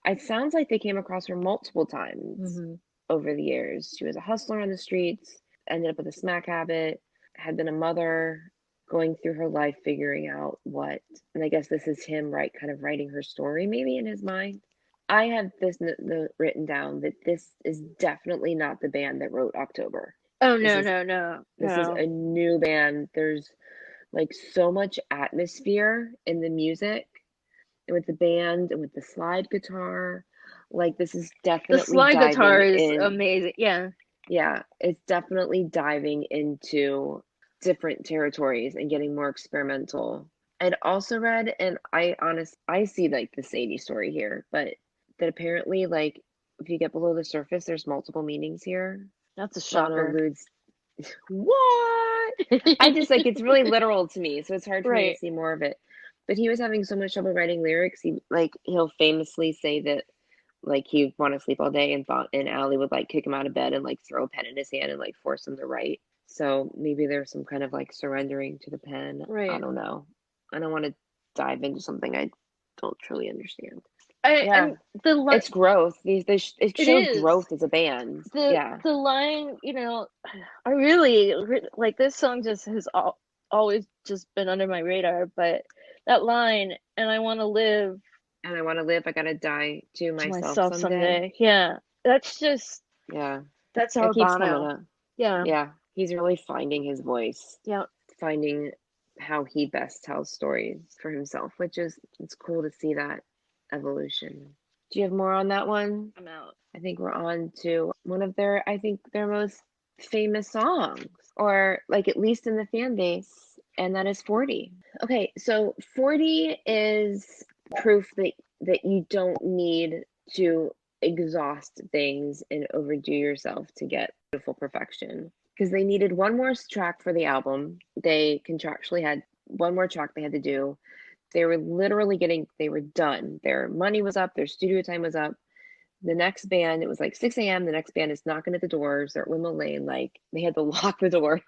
It sounds like they came across her multiple times over the years. She was a hustler on the streets, ended up with a smack habit, had been a mother, going through her life, figuring out and I guess this is him kind of writing her story maybe in his mind. I have this written down that this is definitely not the band that wrote October. Oh, no. This is a new band. There's so much atmosphere in the music with the band and with the slide guitar. Like, this is The definitely slide guitar diving is in. amazing. Yeah. Yeah, it's definitely diving into different territories and getting more experimental. I'd also read, and I see like the Sadie story here, but that apparently, like, if you get below the surface, there's multiple meanings here. That's a Bono shocker. alludes, what? I just like, it's really literal to me, so it's hard for me to Right. see more of it. But he was having so much trouble writing lyrics. He'll famously say that like he'd want to sleep all day and Allie would like kick him out of bed and like throw a pen in his hand and like force him to write. So maybe there's some kind of like surrendering to the pen. I Right. don't know. I don't want to dive into something I don't truly understand. Yeah, And the it's growth. It it showed is growth as a band. Yeah, the line, I really like this song. Just has always just been under my radar, but that line, and I want to live and I want to live. I gotta die to to myself myself someday. someday. Yeah, that's just Yeah, that's it our keeps coming Bono. up. Yeah. Yeah, he's really finding his voice, Yeah. finding how he best tells stories for himself, which is, it's cool to see that evolution. Do you have more on that one? I'm out. I think we're on to one of I think their most famous songs, or like at least in the fan base, and that is 40. Okay, so 40 is proof that you don't need to exhaust things and overdo yourself to get beautiful perfection, because they needed one more track for the album. They contractually had one more track they had to do. They were literally they were done. Their money was up, their studio time was up. The next band, it was like 6 a.m. The next band is knocking at the doors. They're at Windmill Lane. Like, they had to lock the doors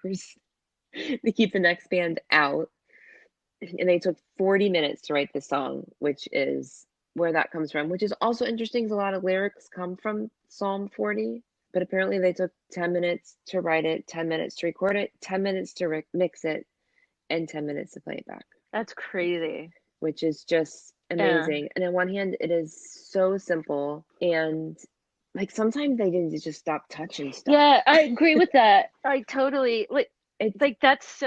to keep the next band out. And they took 40 minutes to write this song, which is where that comes from, which is also interesting because a lot of lyrics come from Psalm 40. But apparently they took 10 minutes to write it, 10 minutes to record it, 10 minutes to mix it, and 10 minutes to play it back, That's crazy. which is just Yeah. amazing. And on one hand, it is so simple, and like sometimes they need to just stop touching stuff. Yeah, I agree with that. I totally It's like that's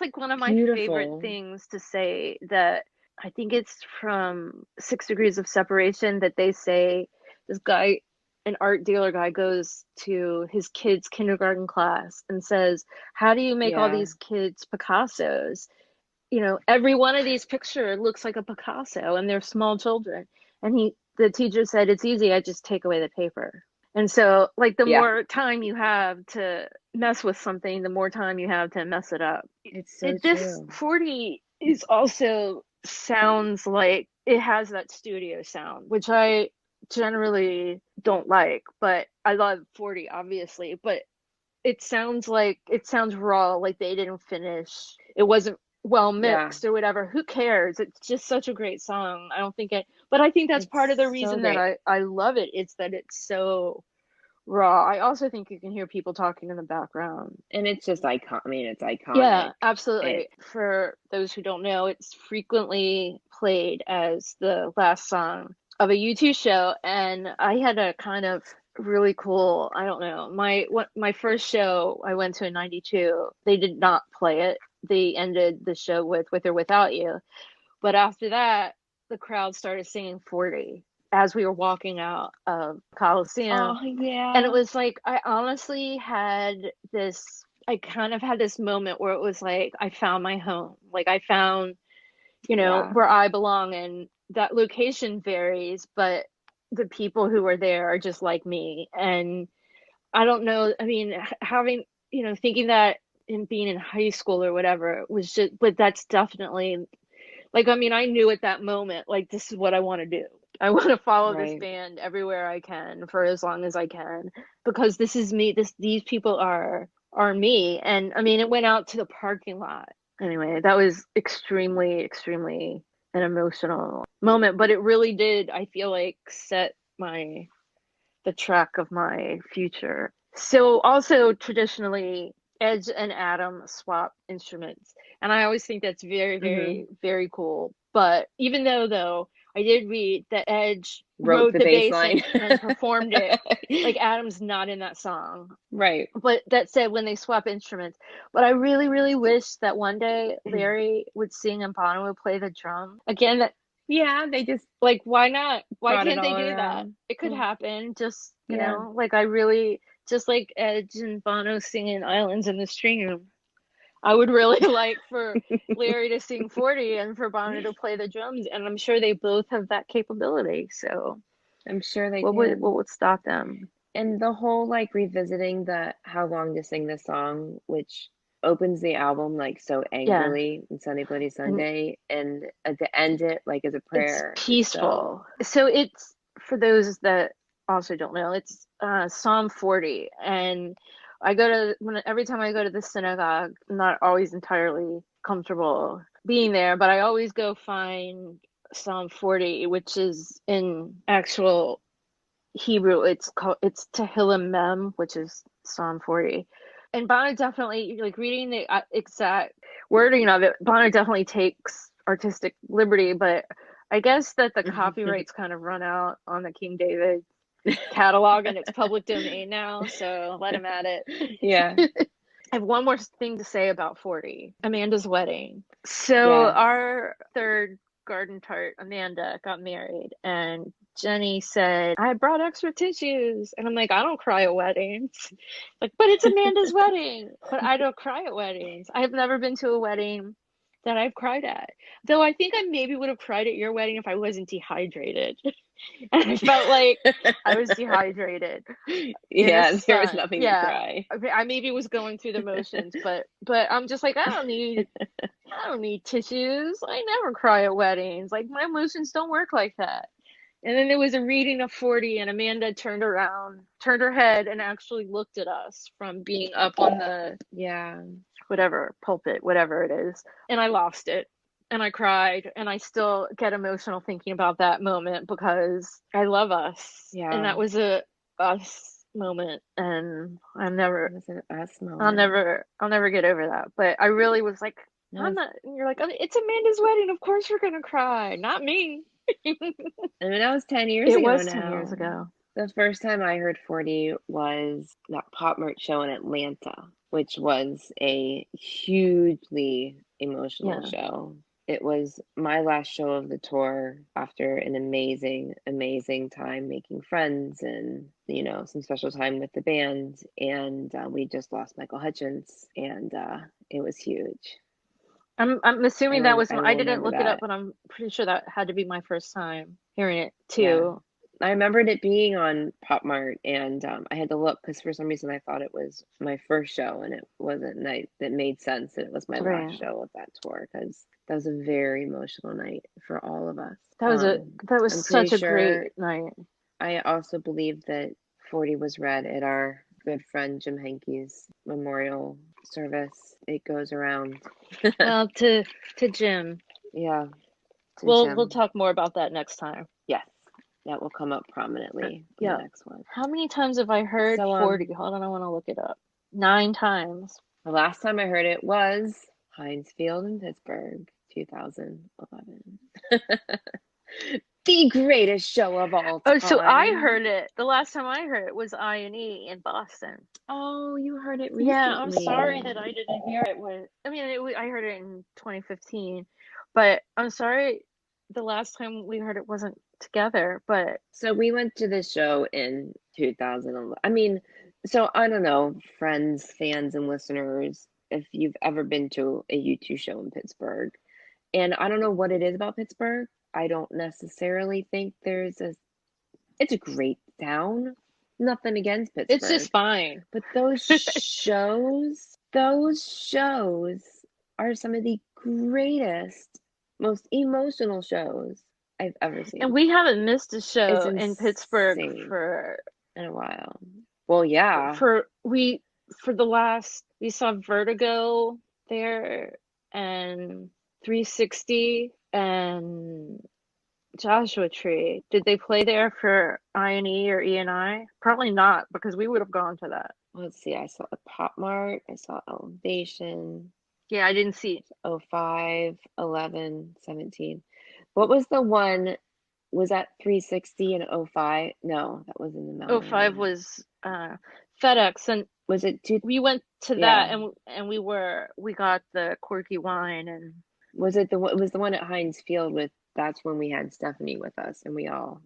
like one of my favorite beautiful. things to say, that I think it's from 6 Degrees of Separation, that they say this guy, an art dealer guy, goes to his kids' kindergarten class and says, "How do you make all Yeah, these kids Picassos? Every one of these pictures looks like a Picasso, and they're small children." And the teacher said, "It's easy. I just take away the paper." And so, like, the yeah. more time you have to mess with something, the more time you have to mess it up. It's so This true. 40 is also sounds like it has that studio sound, which I generally don't like, but I love 40, obviously. But it sounds raw, like they didn't finish. It wasn't well Yeah, mixed or whatever. Who cares? It's just such a great song. I don't think it, but I think that's part of the it's so reason that great. I love it. It's that it's so raw. I also think you can hear people talking in the background. And it's just icon. I mean, it's Yeah, iconic. absolutely. It For those who don't know, it's frequently played as the last song of a U2 show, and I had a kind of really cool, I don't know, my first show I went to in 92, they did not play it. They ended the show with or Without You. But after that, the crowd started singing 40 as we were walking out of Coliseum. Oh And it yeah. was like, I kind of had this moment where it was like, I found my home. Like, I found, Yeah. where I belong. And that location varies, but the people who are there are just like me. And I don't know. I mean, having, thinking that in being in high school or whatever was just, but that's definitely like, I mean, I knew at that moment, like, this is what I want to do. I want to follow this Right. band everywhere I can for as long as I can, because this is me. These people are me. And I mean, it went out to the parking lot. Anyway, that was extremely, extremely an emotional moment, but it really did, I feel like, set the track of my future. So also traditionally, Edge and Adam swap instruments, and I always think that's very, Mm-hmm. very, very cool. But even though I did read that Edge Wrote wrote the the bass bass line. and performed it, like Adam's not in that song. Right. But that said, when they swap instruments, but I really, really wish that one day Larry would sing and Bono would play the drum again. That Yeah, they just Like, why not? Why brought it can't they all do that? around. It could happen. Just, Yeah, like I really, just like Edge and Bono singing Islands in the Stream. I would really like for Larry to sing 40 and for Bono to play the drums, and I'm sure they both have that capability. So I'm sure they what can. would stop them? And the whole like revisiting the How Long to Sing the Song, which opens the album like so Yeah. angrily in Sunday Bloody And Sunday, and to end it like as a it's prayer is so. peaceful. So it's, for those that also don't know, it's Psalm 40, and every time I go to the synagogue, I'm not always entirely comfortable being there, but I always go find Psalm 40, which is in actual Hebrew. It's Tehillim Mem, which is Psalm 40. And Bono definitely, like reading the exact wording of it, Bono definitely takes artistic liberty, but I guess that the copyrights kind of run out on the King David catalog and it's public domain now, so let him at it. Yeah. I have one more thing to say about 40, Amanda's wedding. So Yes. our third garden tart, Amanda, got married, and Jenny said, I brought extra tissues. And I'm like, I don't cry at weddings. Like, but it's Amanda's wedding. But I don't cry at weddings. I have never been to a wedding that I've cried at. Though I think I maybe would have cried at your wedding if I wasn't dehydrated. And I felt like I was dehydrated in the Yeah, there was sun. nothing to Yeah. cry. I maybe was going through the motions, but I'm just like, I don't need tissues. I never cry at weddings. Like my emotions don't work like that. And then there was a reading of 40, and Amanda turned around, turned her head, and actually looked at us from being up on the Yeah. whatever pulpit, whatever it is. And I lost it. And I cried, and I still get emotional thinking about that moment because I love us. And Yeah. that was a us moment, and It was an us I'll moment. never get over that. But I really was like, I'm not, and you're like, it's Amanda's wedding. Of course we're gonna cry. Not me. I mean, that was 10 years It ago was 10 years now. ago. The first time I heard 40 was that Pop Mart show in Atlanta, which was a hugely emotional Yeah. show. It was my last show of the tour after an amazing, amazing time making friends and, some special time with the band. And we just lost Michael Hutchence, and it was huge. I'm assuming that was, I I will didn't remember look it up, that. but I'm pretty sure that had to be my first time hearing it Yeah. too. I remembered it being on Pop Mart, and I had to look because for some reason I thought it was my first show, and it wasn't. And that made sense that it was my last Right. show of that tour because that was a very emotional night for all of us. That was I'm pretty such a sure. great night. I also believe that 40 was read at our good friend Jim Henke's memorial service. It goes around. Well, to Jim. Yeah, to We'll Jim. talk more about that next time. Yes, that will come up prominently in the Yeah. next one. How many times have I heard So 40? Hold on, I want to look it up. 9 times. the last time I heard it was Heinz Field in Pittsburgh, 2011. The greatest show of all time. Oh, so I heard it. The last time I heard it was I&E in Boston. Oh, you heard it recently. Yeah, I'm sorry that I didn't hear it I mean, I heard it in 2015, but I'm sorry the last time we heard it wasn't together, but So we went to this show in 2011. I mean, so I don't know, friends, fans, and listeners, if you've ever been to a U2 show in Pittsburgh. And I don't know what it is about Pittsburgh. I don't necessarily think it's a great town. Nothing against it's Pittsburgh. just fine. But those shows are some of the greatest, most emotional shows I've ever seen. And we haven't missed a show It's in Pittsburgh in a while. Well, yeah. for the last, we saw Vertigo there and 360 and Joshua Tree. Did they play there for I&E or E&I? Probably not, because we would have gone to that. Let's see. I saw a Pop Mart. I saw Elevation. Yeah, I didn't see 05, 11, 17. What was the one? Was that 360 and 05? No, that was in the mountain. 05 was FedEx, and was it we went to that, and we got the corky wine, and was it the one at Heinz Field with that's when we had Stephanie with us, and we all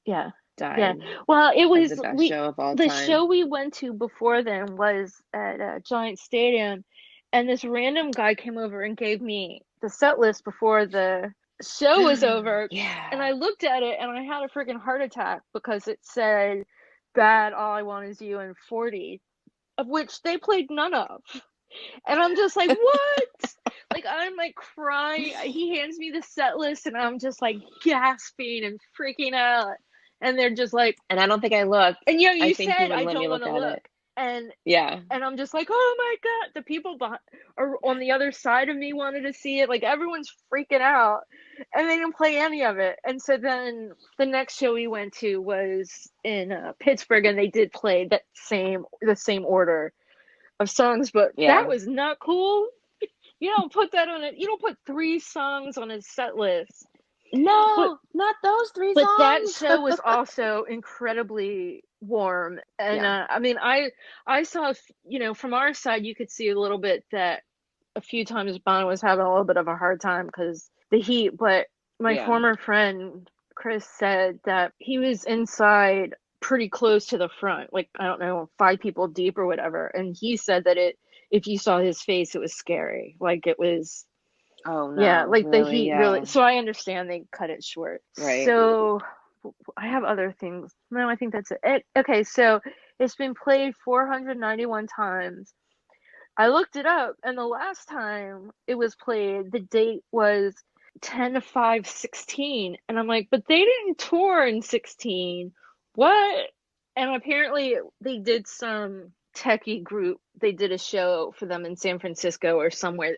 Yeah. died. Well, it was the best show of all the time. show we went to before then was at Giant Stadium, and this random guy came over and gave me the set list before the show was over. Yeah. And I looked at it and I had a freaking heart attack because it said Bad, All I Want Is You, and 40, of which they played none of. And I'm just like, what? Like, I'm like crying. He hands me the set list and I'm just like gasping and freaking out. And they're just like, and I don't think I looked. And you I think said you I let me don't want to at look. it. And Yeah. And I'm just like, oh my God, the people are on the other side of me wanted to see it. Like, everyone's freaking out. And they didn't play any of it. And so then the next show we went to was in Pittsburgh, and they did play the same order of songs, but that was not cool. You don't put that on it. You don't put 3 songs on a set list. No, not those 3 songs. But that show was also incredibly warm. And I mean, I saw, from our side, you could see a little bit that a few times Bono was having a little bit of a hard time because the heat. But my former friend Chris said that he was inside pretty close to the front, like, I don't know, 5 people deep or whatever. And he said that if you saw his face, it was scary. Like, it was. Oh no. Yeah, like really, the heat really. So I understand they cut it short. Right. So I have other things. No, I think that's it. Okay, so it's been played 491 times. I looked it up, and the last time it was played, the date was 10/5/16, and I'm like, but they didn't tour in 16. What? And apparently they did some techie group. They did a show for them in San Francisco or somewhere,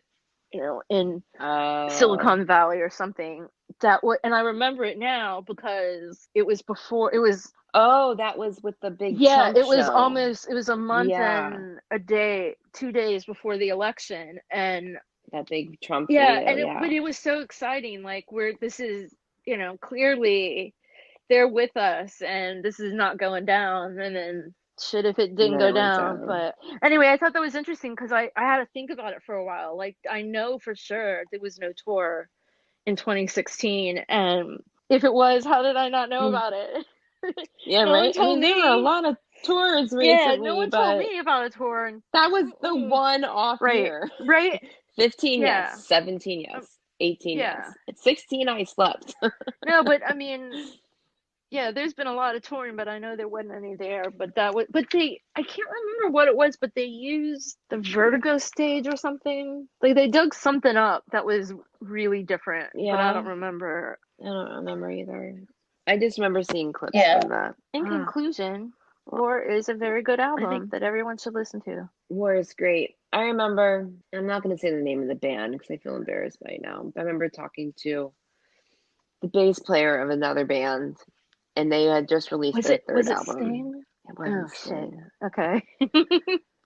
in Silicon Valley or something. And I remember it now because it was before. It was. Oh, that was with the big. Yeah, Trump it was show. almost. It was a month and a day, 2 days before the election, and that big Trump. Yeah, video, and but it was so exciting. Like, this is, clearly they're with us, and this is not going down. And then shit if it didn't go down. But anyway, I thought that was interesting because I had to think about it for a while. Like, I know for sure there was no tour in 2016, and if it was, how did I not know about it? Yeah, no right. One told me. There were a lot of tours recently. Yeah, no one told me about a tour. And that was the one off year. Right. 15, yes. 17, yes. 18, yes. At 16, I slept. No, but I mean, yeah, there's been a lot of touring, but I know there wasn't any there. But I can't remember what it was, but they used the Vertigo stage or something. Like, they dug something up that was really different. Yeah. But I don't remember. I don't remember either. I just remember seeing clips from that. In conclusion, War is a very good album that everyone should listen to. War is great. I remember, I'm not going to say the name of the band because I feel embarrassed by it now, but I remember talking to the bass player of another band, and they had just released their third album. Sting? It wasn't Sting. Okay.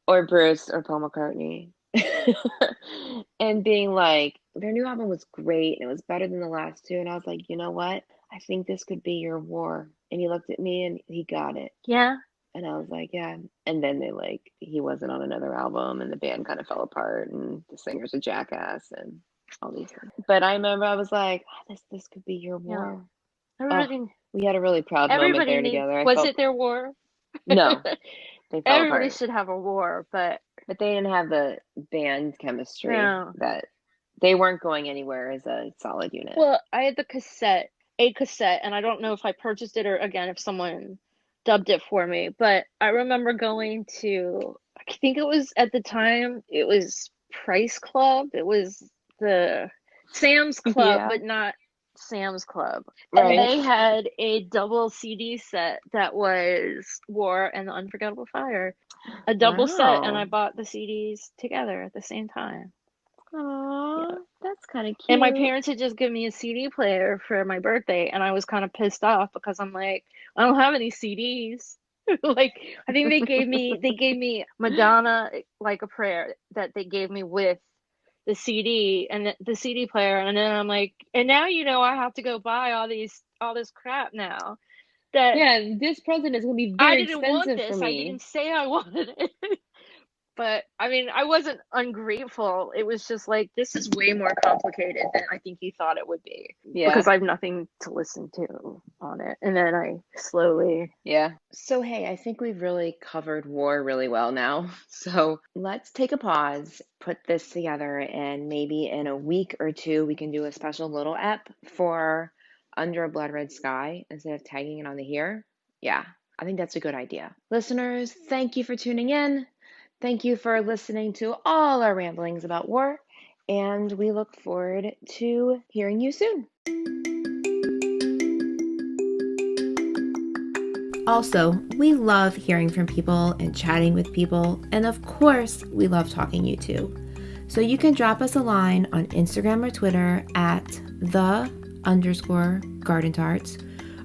Or Bruce or Paul McCartney. And being like, their new album was great and it was better than the last 2. And I was like, you know what? I think this could be your War. And he looked at me and he got it. Yeah. And I was like, yeah. And then he wasn't on another album and the band kind of fell apart and the singer's a jackass and all these things. But I remember I was like, this could be your War. We had a really proud moment there together. Was it their War? No. They fell Everybody apart. should have a War, but they didn't have the band chemistry that they weren't going anywhere as a solid unit. Well, I had a cassette, and I don't know if I purchased it or, again, if someone dubbed it for me, but I remember going to, I think it was at the time, it was Price Club. It was the Sam's Club, but not Sam's Club. Right. And they had a double CD set that was War and the Unforgettable Fire. A double set, and I bought the CDs together at the same time. Aww, that's kind of cute. And my parents had just given me a CD player for my birthday, and I was kind of pissed off because I'm like, I don't have any CDs. Like, I think they gave me Madonna, Like a Prayer, that they gave me with the CD and the CD player, and then I'm like, and now I have to go buy all this crap now. This present is gonna be very expensive for me. I didn't say I wanted it. But I mean, I wasn't ungrateful. It was just like, this is way more complicated than I think you thought it would be. Yeah. Because I have nothing to listen to on it. And then I slowly. Yeah. So, hey, I think we've really covered war really well now. So let's take a pause, put this together, and maybe in a week or two, we can do a special little ep for Under a Blood Red Sky instead of tagging it on the here. Yeah, I think that's a good idea. Listeners, thank you for tuning in. Thank you for listening to all our ramblings about war, and we look forward to hearing you soon. Also, we love hearing from people and chatting with people, and of course, we love talking you too. So you can drop us a line on Instagram or Twitter at _gardentarts,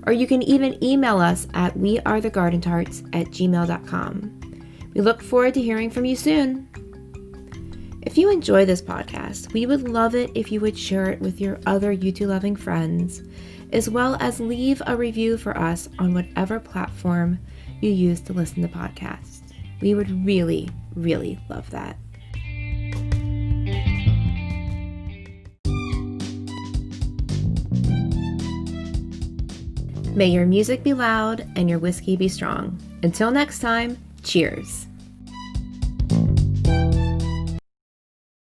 or you can even email us at wearethegardentarts@gmail.com. We look forward to hearing from you soon. If you enjoy this podcast, we would love it if you would share it with your other YouTube-loving friends, as well as leave a review for us on whatever platform you use to listen to podcasts. We would really, really love that. May your music be loud and your whiskey be strong. Until next time, cheers.